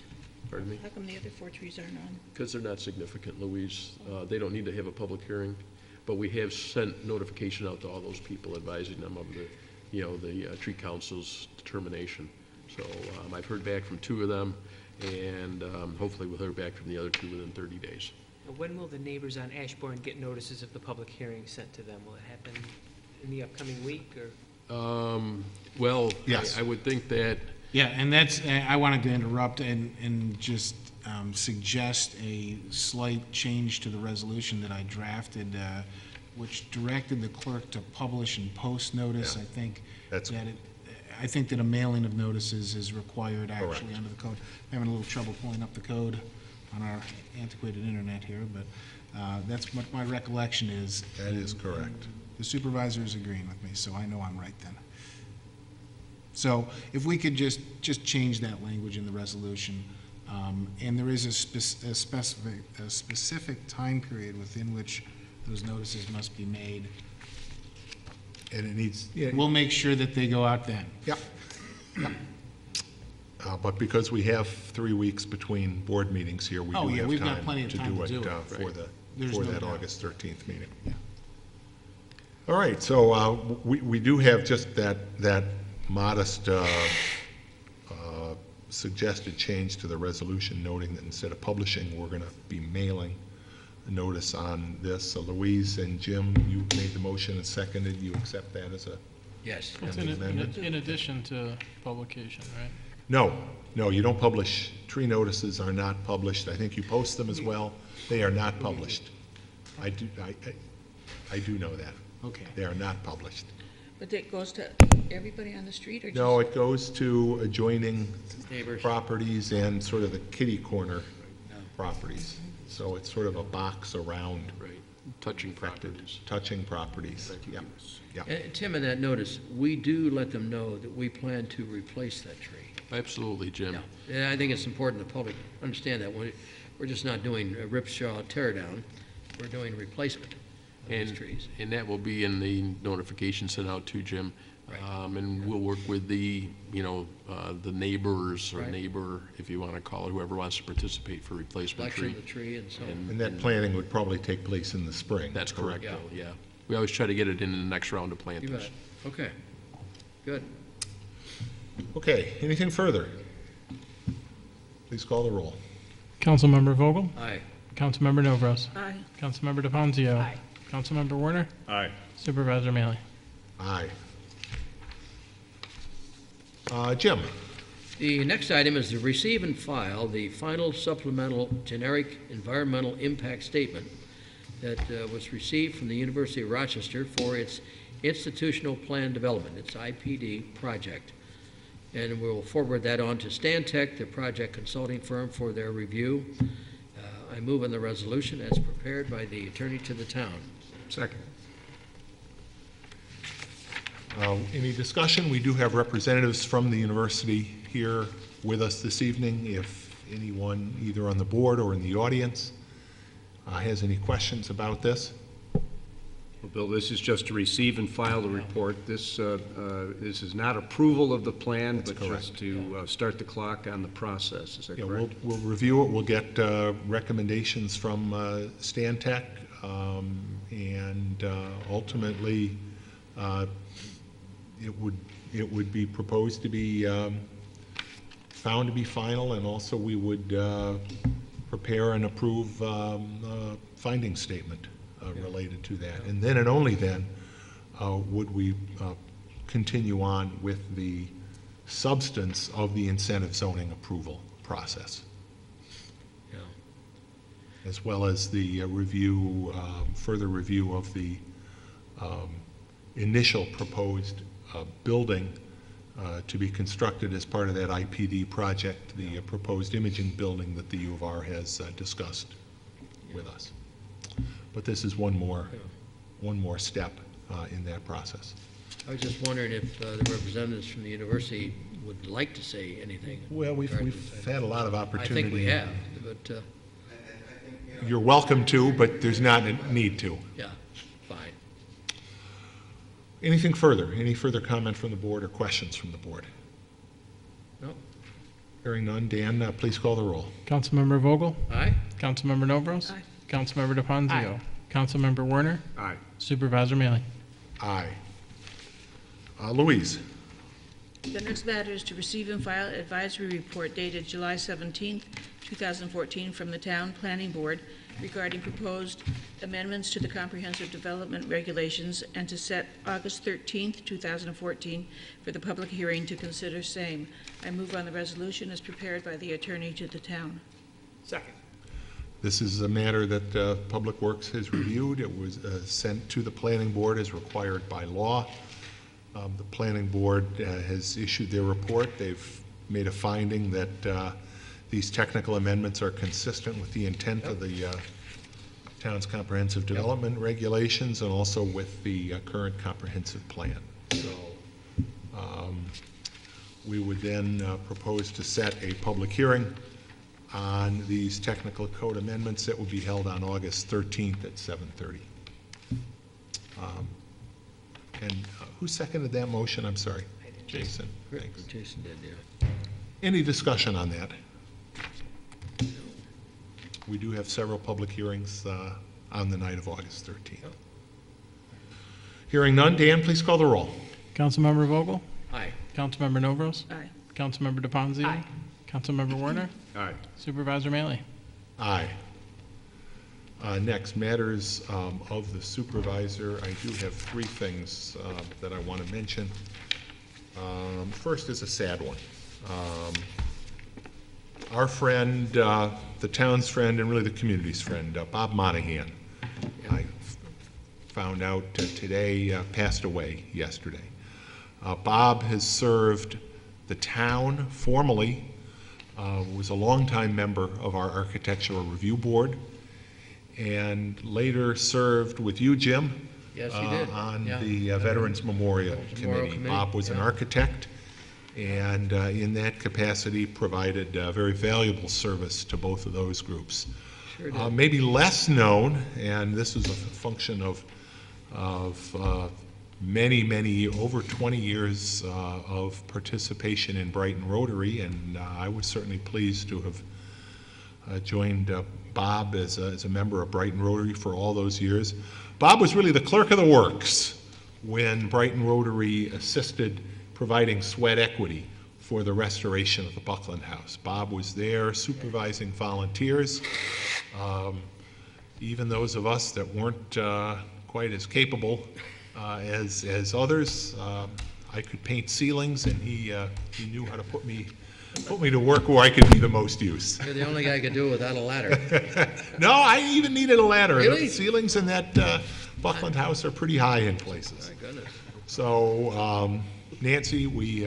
Pardon me? How come the other 4 trees aren't on? Because they're not significant, Louise. They don't need to have a public hearing, but we have sent notification out to all those people advising them of the tree council's determination. So I've heard back from 2 of them, and hopefully we'll hear back from the other 2 within 30 days. Now, when will the neighbors on Ashbourne get notices of the public hearing sent to them? Will it happen in the upcoming week, or? Well, Yes. I would think that, Yeah, and I wanted to interrupt and just suggest a slight change to the resolution that I drafted, which directed the clerk to publish and post notice. Yeah. I think that a mailing of notices is required actually Correct. under the code. I'm having a little trouble pulling up the code on our antiquated internet here, but that's what my recollection is. that is correct. The supervisor is agreeing with me, so I know I'm right then. So if we could just change that language in the resolution, and there is a specific time period within which those notices must be made, And it needs, yeah, we'll make sure that they go out then. Yep. Yep. But because we have 3 weeks between board meetings here, we Oh, do yeah, have we've got time plenty of to time do to it do it. There's for no that doubt. August 13th meeting. Yeah. All right, so we do have just that modest suggested change to the resolution, noting that instead of publishing, we're going to be mailing a notice on this. So Louise and Jim, you made the motion and seconded. You accept that as a, Yes. It's an amendment? in addition to publication, right? No, you don't publish. Tree notices are not published. I think you post them as well. They are not published. I do know that. Okay. They are not published. But it goes to everybody on the street or just? No, it goes to adjoining Neighbors. properties and sort of the kitty corner properties. So it's sort of a box around Right, touching properties. touching properties. Yep, yep. Tim, in that notice, we do let them know that we plan to replace that tree. Absolutely, Jim. Yeah, I think it's important the public understand that. We're just not doing a ripsaw tear down, we're doing replacement of these trees. And that will be in the notification sent out to Jim. And we'll work with the, the neighbors or Right. neighbor, if you want to call it, whoever wants to participate for replacement Selection tree. of the tree and so on. And that planting would probably take place in the spring. That's correct, Yeah. Bill, yeah. We always try to get it in the next round of You plantings. bet. Okay, good. Okay, anything further? Please call the roll. Councilmember Vogel? Aye. Councilmember Novros? Aye. Councilmember DePonzio? Aye. Councilmember Warner? Aye. Supervisor Mealy? Aye. Jim? The next item is to receive and file the final supplemental generic environmental impact statement that was received from the University of Rochester for its institutional plan development, its IPD project. And we'll forward that on to Stantec, the project consulting firm, for their review. I move on the resolution as prepared by the attorney to the town. Second. Any discussion? We do have representatives from the university here with us this evening. If anyone, either on the board or in the audience, has any questions about this? Well, Bill, this is just to receive and file the report. This is not approval of the plan, but just to start the clock on the process. Is that Yeah, correct? we'll review it. We'll get recommendations from Stantec, and ultimately, it would be proposed to be found to be final, and also we would prepare and approve a finding statement related to that. And then and only then would we continue on with the substance of the incentive zoning approval process, Yeah. as well as the review, further review of the initial proposed building to be constructed as part of that IPD project, the proposed imaging building that the U of R has discussed with us. But this is one more step in that process. I was just wondering if the representatives from the university would like to say anything. Well, we've had a lot of I opportunity. think we have, but, You're welcome to, but there's not a need to. yeah, fine. Anything further? Any further comment from the board or questions from the board? No? Hearing none. Dan, please call the roll. Councilmember Vogel? Aye? Councilmember Novros? Aye. Councilmember DePonzio? Councilmember Warner? Aye. Supervisor Mealy? Aye. Louise? The next matter is to receive and file advisory report dated July 17th, 2014, from the Town Planning Board regarding proposed amendments to the Comprehensive Development Regulations, and to set August 13th, 2014, for the public hearing to consider same. I move on the resolution as prepared by the attorney to the town. Second. This is a matter that Public Works has reviewed. It was sent to the Planning Board as required by law. The Planning Board has issued their report. They've made a finding that these technical amendments are consistent with the intent of the town's comprehensive development regulations and also with the current comprehensive plan. So we would then propose to set a public hearing on these technical code amendments that will be held on August 13th at 7:30. And who seconded that motion? I'm sorry. Jason. Thanks. Jason did, yeah. Any discussion on that? We do have several public hearings on the night of August 13th. Hearing none, Dan, please call the roll. Councilmember Vogel? Aye. Councilmember Novros? Aye. Councilmember DePonzio? Aye. Councilmember Warner? Aye. Supervisor Mealy? Aye. Next, matters of the supervisor. I do have three things that I want to mention. First is a sad one. Our friend, the town's friend, and really the community's friend, Bob Monahan, found out today, passed away yesterday. Bob has served the town formally, was a longtime member of our Architectural Review Board, and later served with you, Jim. Yes, he did. On Yeah. the Veterans Memorial Committee. Bob was an architect, and in that capacity provided very valuable service to both of those groups. Sure did. Maybe less known, and this is a function of many, over 20 years of participation in Brighton Rotary, and I was certainly pleased to have joined Bob as a member of Brighton Rotary for all those years. Bob was really the clerk of the works when Brighton Rotary assisted providing sweat equity for the restoration of the Buckland House. Bob was there supervising volunteers, even those of us that weren't quite as capable as others. I could paint ceilings, and he knew how to put me to work where I could be the most use. You're the only guy who could do it without a ladder. No, I even needed a ladder. Really? The ceilings in that Buckland House are pretty high in places. My goodness. So, Nancy, we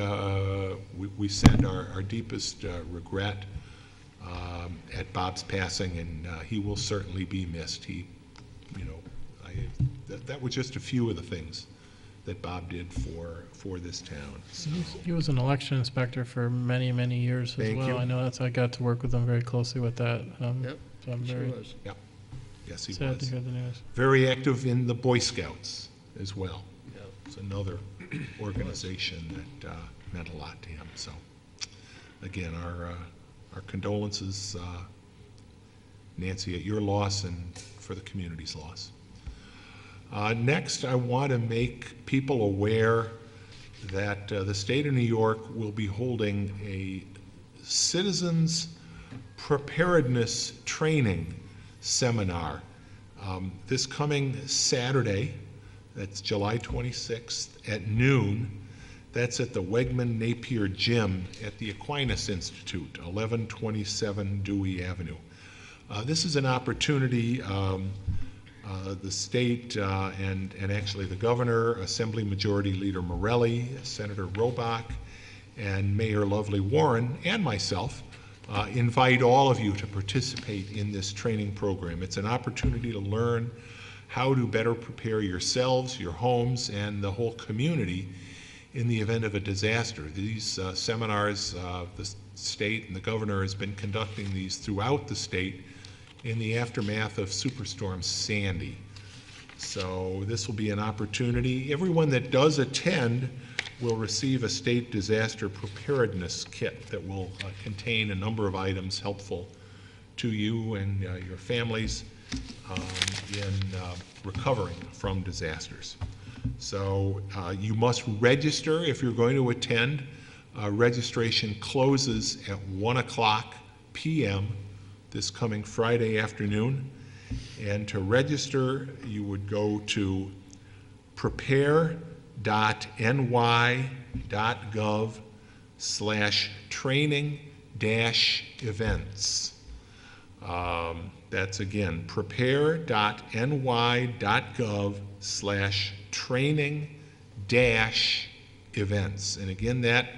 send our deepest regret at Bob's passing, and he will certainly be missed. That was just a few of the things that Bob did for this town. So, He was an election inspector for many, many years as Thank well. you. I know I got to work with him very closely with that. Yep, So I'm sure very was. yes, he sad to was. hear the news. Very active in the Boy Scouts as well. Yep. It's another organization that meant a lot to him. So, again, our condolences, Nancy, at your loss and for the community's loss. Next, I want to make people aware that the state of New York will be holding a citizens preparedness training seminar this coming Saturday. That's July 26th at noon. That's at the Wegman Napier Gym at the Aquinas Institute, 1127 Dewey Avenue. This is an opportunity. The state and actually the governor, Assembly Majority Leader Morelli, Senator Robach, and Mayor Lovely Warren, and myself, invite all of you to participate in this training program. It's an opportunity to learn how to better prepare yourselves, your homes, and the whole community in the event of a disaster. These seminars, the state and the governor has been conducting these throughout the state in the aftermath of Superstorm Sandy. So this will be an opportunity. Everyone that does attend will receive a state disaster preparedness kit that will contain a number of items helpful to you and your families in recovering from disasters. So you must register if you're going to attend. Registration closes at 1:00 p.m. this coming Friday afternoon. And to register, you would go to prepare.ny.gov/training-events. That's again, prepare.ny.gov/training-events. And again, that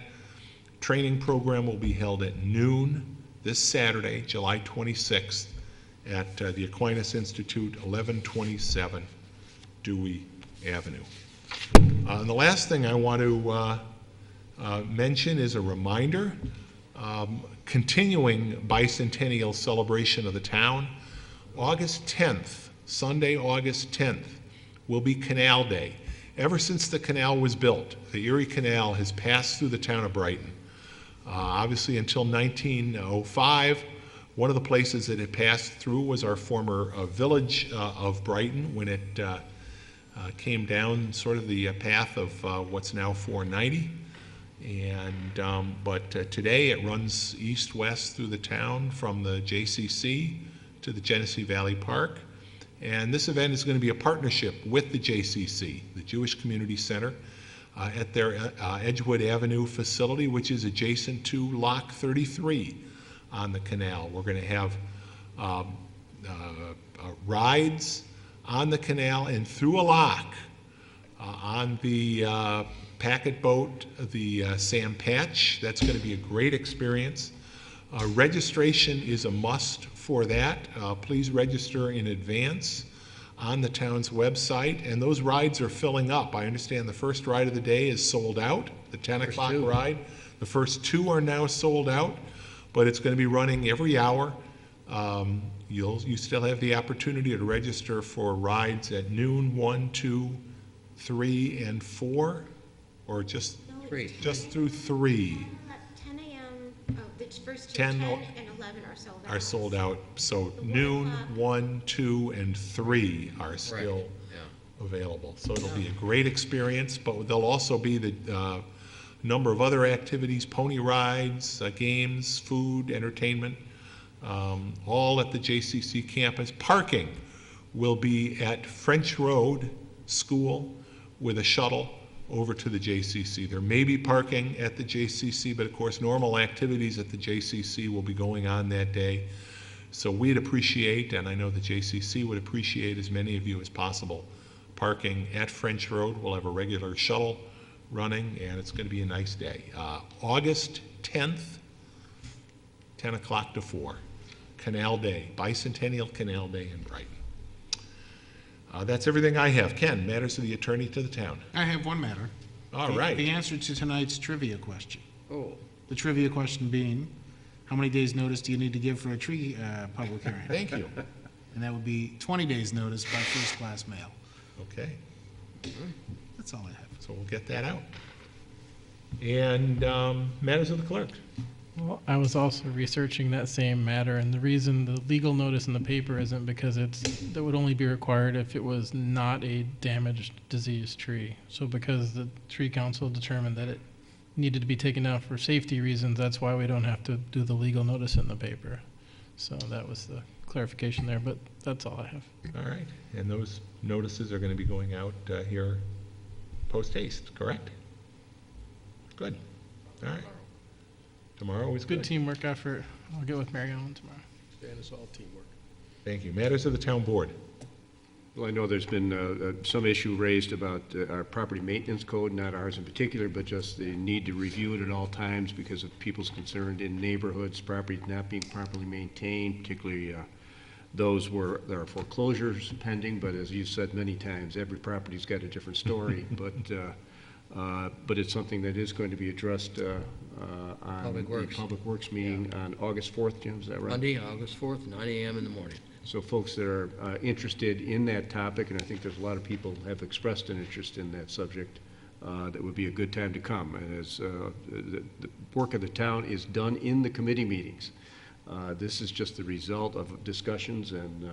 training program will be held at noon this Saturday, July 26th, at the Aquinas Institute, 1127 Dewey Avenue. And the last thing I want to mention is a reminder. Continuing bicentennial celebration of the town, August 10th, Sunday, August 10th, will be Canal Day. Ever since the canal was built, the Erie Canal has passed through the town of Brighton. Obviously, until 1905, one of the places that it passed through was our former village of Brighton when it came down sort of the path of what's now 490. But today it runs east-west through the town from the JCC to the Genesee Valley Park. And this event is going to be a partnership with the JCC, the Jewish Community Center, at their Edgewood Avenue facility, which is adjacent to Lock 33 on the canal. We're going to have rides on the canal and through a lock on the packet boat, the Sam Patch. That's going to be a great experience. Registration is a must for that. Please register in advance on the town's website, and those rides are filling up. I understand the first ride of the day is sold out, the 10 o'clock ride. The first 2 are now sold out, but it's going to be running every hour. You still have the opportunity to register for rides at noon, 1, 2, 3, and 4, or just 3. just through 3 10 a.m., the first 10 10 and 11 are sold out. are sold out. So The 1 noon, o'clock. 1, 2, and 3 are still Yeah. available. So it'll be a great experience, but there'll also be the number of other activities, pony rides, games, food, entertainment, all at the JCC campus. Parking will be at French Road School with a shuttle over to the JCC. There may be parking at the JCC, but of course, normal activities at the JCC will be going on that day. So we'd appreciate, and I know the JCC would appreciate as many of you as possible, parking at French Road. We'll have a regular shuttle running, and it's going to be a nice day. August 10th, 10 o'clock to 4, Canal Day, Bicentennial Canal Day in Brighton. That's everything I have. Ken, matters of the attorney to the town. I have one matter. All right. The answer to tonight's trivia question. Oh, The trivia question being, how many days' notice do you need to give for a tree public hearing? Thank you. And that would be 20 days' notice by first-class mail. Okay, That's all I have. so we'll get that out. And matters of the clerk. Well, I was also researching that same matter, and the reason the legal notice in the paper isn't because that would only be required if it was not a damaged, diseased tree. So because the tree council determined that it needed to be taken down for safety reasons, that's why we don't have to do the legal notice in the paper. So that was the clarification there, but that's all I have. All right, and those notices are going to be going out here post-haste, correct? Good, all right. Tomorrow is Good good. teamwork effort. I'll get with Mary Ellen tomorrow. And it's all teamwork. Thank you. Matters of the town board. Well, I know there's been some issue raised about our property maintenance code, not ours in particular, but just the need to review it at all times because of people's concern in neighborhoods, properties not being properly maintained, particularly those where there are foreclosures pending. But as you've said many times, every property's got a different story. But it's something that is going to be addressed on Public Works. the Public Works meeting on August 4th, Jim, is that right? Monday, August 4th, 9 a.m. in the morning. So folks that are interested in that topic, and I think there's a lot of people have expressed an interest in that subject, that would be a good time to come. And as the work of the town is done in the committee meetings. This is just the result of discussions and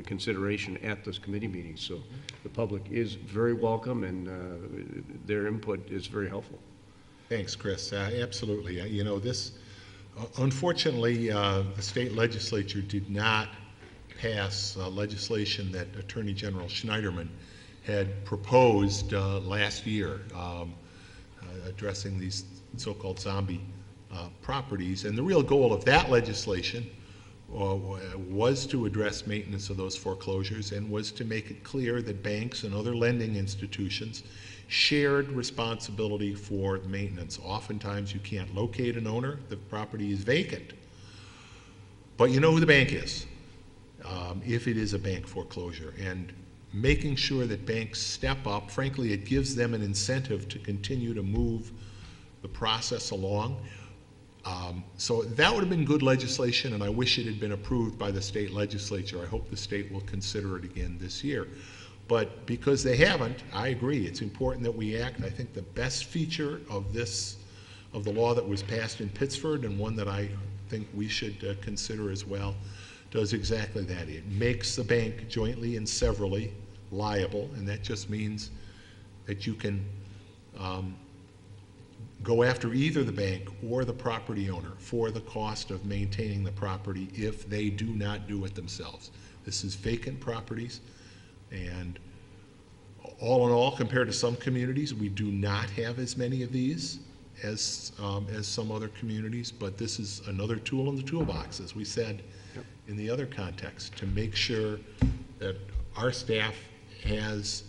consideration at those committee meetings. So the public is very welcome, and their input is very helpful. Thanks, Chris. Absolutely. Unfortunately, the state legislature did not pass legislation that Attorney General Schneiderman had proposed last year addressing these so-called zombie properties. And the real goal of that legislation was to address maintenance of those foreclosures and was to make it clear that banks and other lending institutions shared responsibility for maintenance. Oftentimes you can't locate an owner, the property is vacant. But you know who the bank is, if it is a bank foreclosure. And making sure that banks step up, frankly, it gives them an incentive to continue to move the process along. So that would have been good legislation, and I wish it had been approved by the state legislature. I hope the state will consider it again this year. But because they haven't, I agree, it's important that we act. I think the best feature of the law that was passed in Pittsford, and one that I think we should consider as well, does exactly that. It makes the bank jointly and severally liable, and that just means that you can go after either the bank or the property owner for the cost of maintaining the property if they do not do it themselves. This is vacant properties, and all in all, compared to some communities, we do not have as many of these as some other communities, but this is another tool in the toolbox. As we said, in the other context, to make sure that our staff has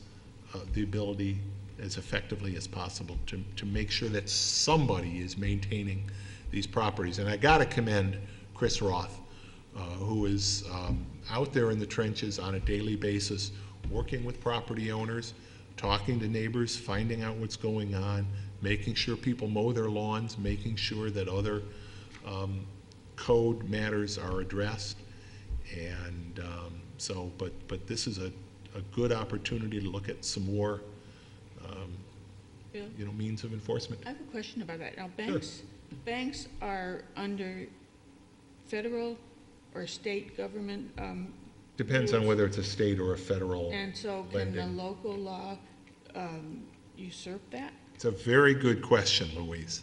the ability as effectively as possible to make sure that somebody is maintaining these properties. And I gotta commend Chris Roth, who is out there in the trenches on a daily basis, working with property owners, talking to neighbors, finding out what's going on, making sure people mow their lawns, making sure that other code matters are addressed. And but this is a good opportunity to look at some more, Bill? means of enforcement. I have a question about that. Now, Sure. banks are under federal or state government, Depends on whether it's a state or a federal and so can the lending. local law usurp that? It's a very good question, Louise.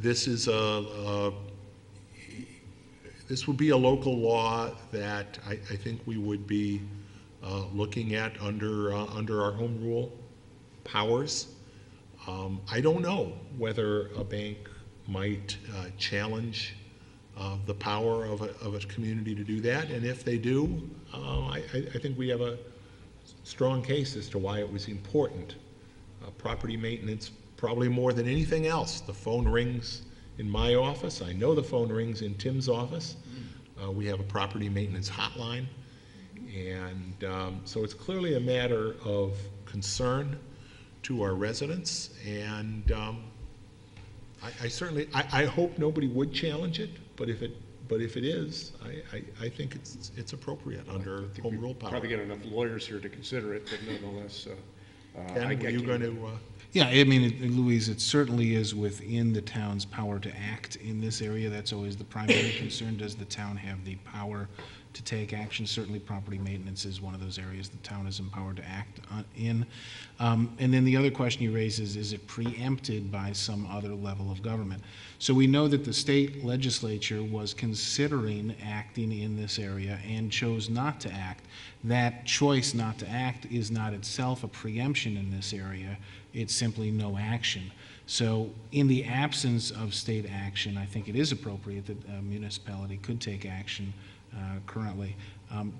This is this would be a local law that I think we would be looking at under our home rule powers. I don't know whether a bank might challenge the power of a community to do that, and if they do, I think we have a strong case as to why it was important. Property maintenance, probably more than anything else. The phone rings in my office. I know the phone rings in Tim's office. We have a property maintenance hotline. And so it's clearly a matter of concern to our residents. And I certainly, I hope nobody would challenge it, but if it is, I think it's appropriate under home rule power. Probably get enough lawyers here to consider it, but nonetheless, Ken, were you going to? Yeah, I mean, Louise, it certainly is within the town's power to act in this area. That's always the primary concern. Does the town have the power to take action? Certainly property maintenance is one of those areas the town is empowered to act in. And then the other question you raise is it preempted by some other level of government? So we know that the state legislature was considering acting in this area and chose not to act. That choice not to act is not itself a preemption in this area. It's simply no action. So in the absence of state action, I think it is appropriate that a municipality could take action currently.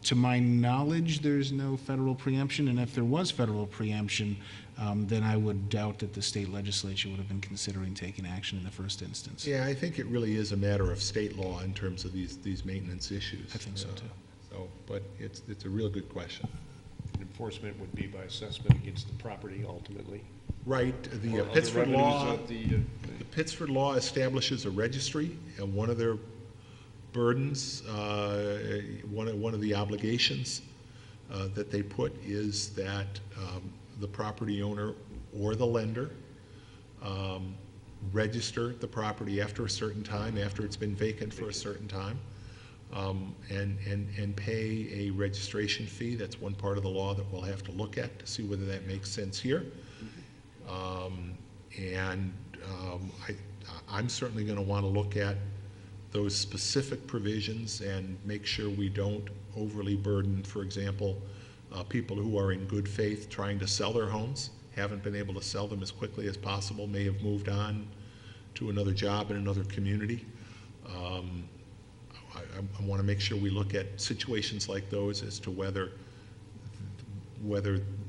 To my knowledge, there's no federal preemption, and if there was federal preemption, then I would doubt that the state legislature would have been considering taking action in the first instance. Yeah, I think it really is a matter of state law in terms of these maintenance issues. I think so, too. But it's a real good question. enforcement would be by assessment against the property ultimately. Right, the Or other Pittsford law, revenues of the Pittsford law establishes a registry, and one of their burdens, one of the obligations that they put is that the property owner or the lender register the property after a certain time, after it's been vacant for a certain time, and pay a registration fee. That's one part of the law that we'll have to look at to see whether that makes sense here. I'm certainly going to want to look at those specific provisions and make sure we don't overly burden, for example, people who are in good faith trying to sell their homes, haven't been able to sell them as quickly as possible, may have moved on to another job in another community. I want to make sure we look at situations like those as to whether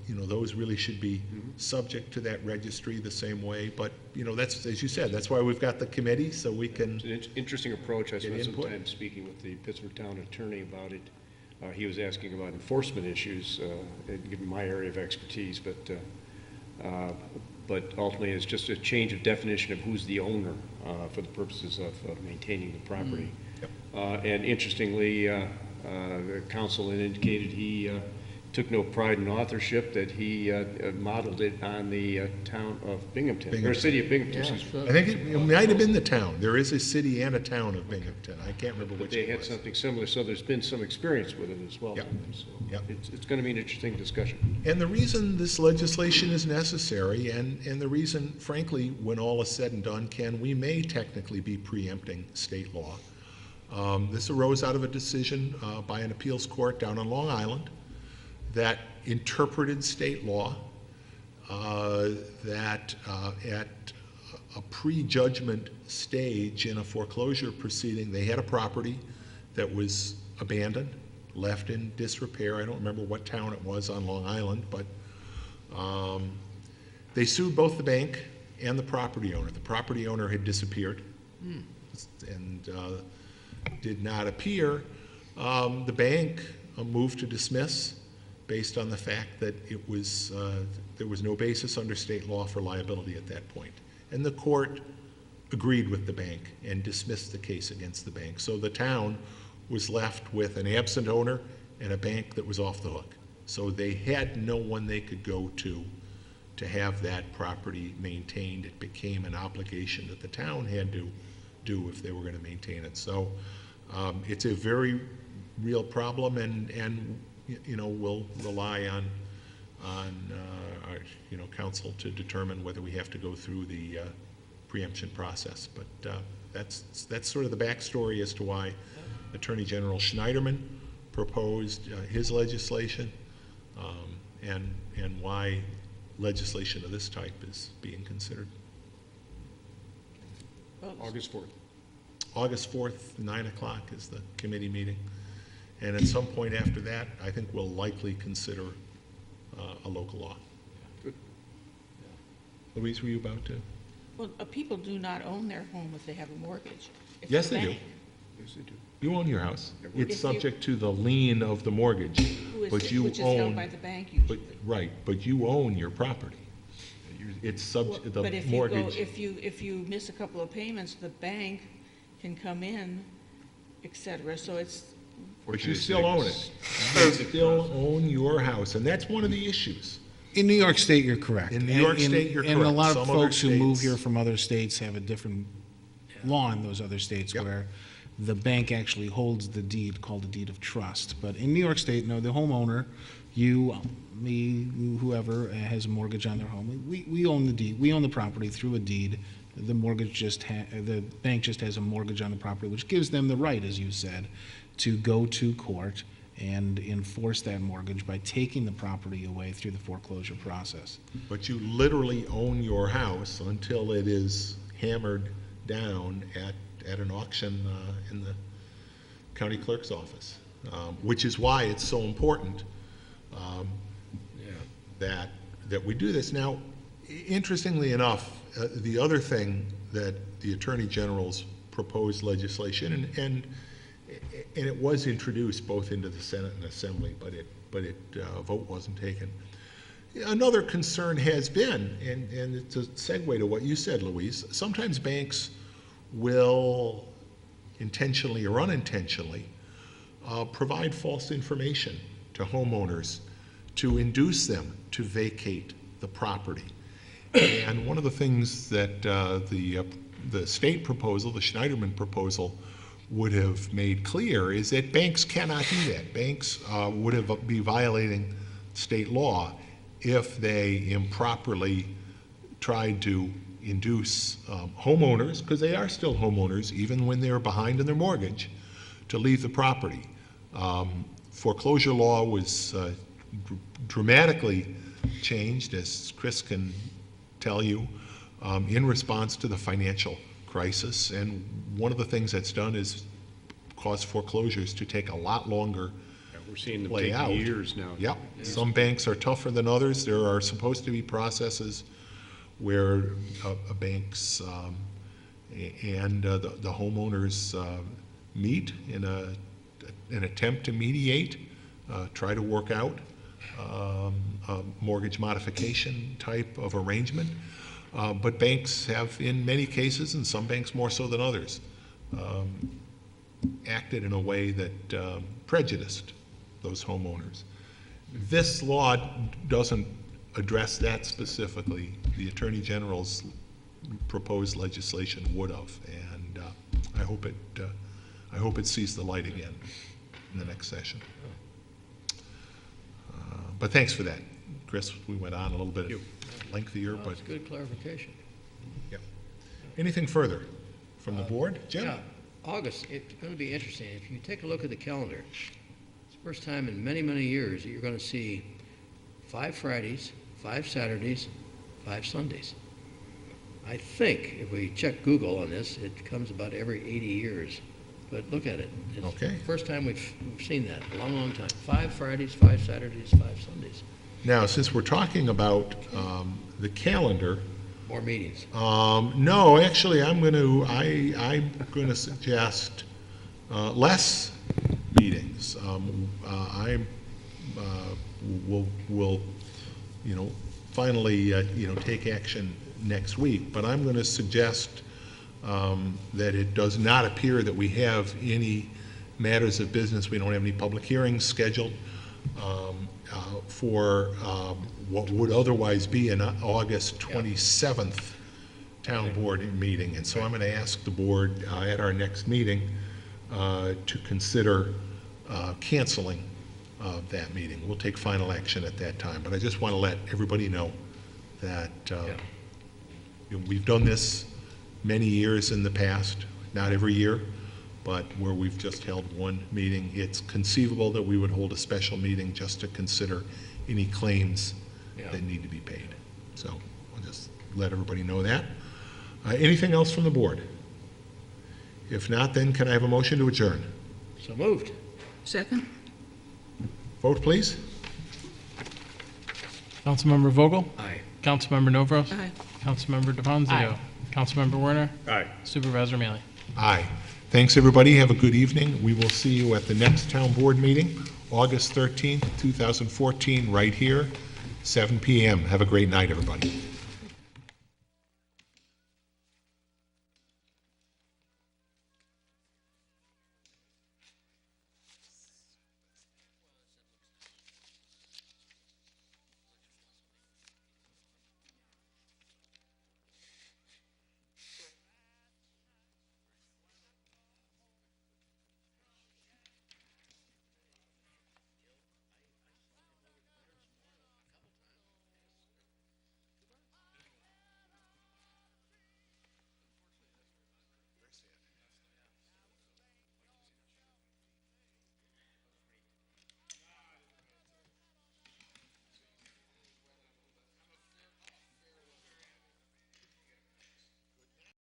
those really should be subject to that registry the same way. But that's, as you said, that's why we've got the committee, so we can. It's an interesting approach. I spent some input. time speaking with the Pittsburgh Town Attorney about it. He was asking about enforcement issues, given my area of expertise, but ultimately it's just a change of definition of who's the owner for the purposes of maintaining the property. And interestingly, the council indicated he took no pride in authorship, that he modeled it on the town of Binghamton, or city of Binghamton. excuse me. I think it might have been the town. There is a city and a town of Binghamton. I can't remember But which they it had was. something similar, so there's been some experience with it as well. Yep. So Yep. it's going to be an interesting discussion. And the reason this legislation is necessary, and the reason, frankly, when all is said and done, Ken, we may technically be preempting state law. This arose out of a decision by an appeals court down on Long Island that interpreted state law that at a pre-judgment stage in a foreclosure proceeding. They had a property that was abandoned, left in disrepair. I don't remember what town it was on Long Island, but they sued both the bank and the property owner. The property owner had disappeared and did not appear. The bank moved to dismiss based on the fact that it was there was no basis under state law for liability at that point. And the court agreed with the bank and dismissed the case against the bank. So the town was left with an absent owner and a bank that was off the hook. So they had no one they could go to have that property maintained. It became an obligation that the town had to do if they were going to maintain it. So it's a very real problem, and you know, we'll rely on our, you know, council to determine whether we have to go through the preemption process. But that's sort of the backstory as to why Attorney General Schneiderman proposed his legislation, and why legislation of this type is being considered. August 4th. August 4th, 9 o'clock is the committee meeting. And at some point after that, I think we'll likely consider a local law. Good. Louise, were you about to? Well, people do not own their home if they have a mortgage. It's Yes, the they do. bank Yes, they do. You own your house. If It's you- subject to the lien of the mortgage, but you which is held own, by the bank but, usually. right, but you own your property. It's subject, the But if you go, mortgage. if you miss a couple of payments, the bank can come in, et cetera, so it's, But you still own it. You still own your house, and that's one of the issues. In New York State, you're correct. In New York State, you're And a correct. lot of Some other folks who move states- here from other states have a different law in those other states Yep. where the bank actually holds the deed called a deed of trust. But in New York State, no, the homeowner, you, me, whoever has a mortgage on their home, we own the deed, we own the property through a deed. The the bank just has a mortgage on the property, which gives them the right, as you said, to go to court and enforce that mortgage by taking the property away through the foreclosure process. But you literally own your house until it is hammered down at an auction in the county clerk's office, which is why it's so important that we do this. Now, interestingly enough, the other thing that the Attorney General's proposed legislation, and it was introduced both into the Senate and Assembly, but a vote wasn't taken. Another concern has been, and it's a segue to what you said, Louise, sometimes banks will intentionally or unintentionally provide false information to homeowners to induce them to vacate the property. And one of the things that the state proposal, the Schneiderman proposal, would have made clear is that banks cannot do that. Banks would be violating state law if they improperly tried to induce homeowners, because they are still homeowners, even when they're behind in their mortgage, to leave the property. Foreclosure law was dramatically changed, as Chris can tell you, in response to the financial crisis. And one of the things that's done is cause foreclosures to take a lot longer Yeah, we're seeing them play take out. years now. Yep. Some banks are tougher than others. There are supposed to be processes where banks and the homeowners meet in an attempt to mediate, try to work out a mortgage modification type of arrangement. But banks have, in many cases, and some banks more so than others, acted in a way that prejudiced those homeowners. This law doesn't address that specifically. The Attorney General's proposed legislation would have, and I hope it sees the light again in the next session. But thanks for that, Chris. We went on a little bit lengthier, but That's good clarification. yeah. Anything further from the board, Jim? Yeah, August, it's going to be interesting. If you take a look at the calendar, it's the first time in many, many years that you're going to see 5 Fridays, 5 Saturdays, 5 Sundays. I think if we check Google on this, it comes about every 80 years. But look at it. It's Okay. the first time we've seen that, a long, long time. 5 Fridays, 5 Saturdays, 5 Sundays. Now, since we're talking about the calendar, More meetings. no, actually, I'm going to suggest less meetings. I will, finally, take action next week, but I'm going to suggest that it does not appear that we have any matters of business. We don't have any public hearings scheduled for what would otherwise be an August 27th town board meeting. And so I'm going to ask the board at our next meeting to consider canceling that meeting. We'll take final action at that time. But I just want to let everybody know that we've done this many years in the past, not every year, but where we've just held one meeting. It's conceivable that we would hold a special meeting just to consider any claims that need to be paid. So I'll just let everybody know that. Anything else from the board? If not, then can I have a motion to adjourn? So moved. Second? Vote, please. Councilmember Vogel? Aye. Councilmember Novros? Aye. Councilmember DeFonzio? Aye. Councilmember Werner? Aye. Supervisor Mealy? Aye. Thanks, everybody. Have a good evening. We will see you at the next town board meeting, August 13th, 2014, right here, 7 p.m. Have a great night, everybody.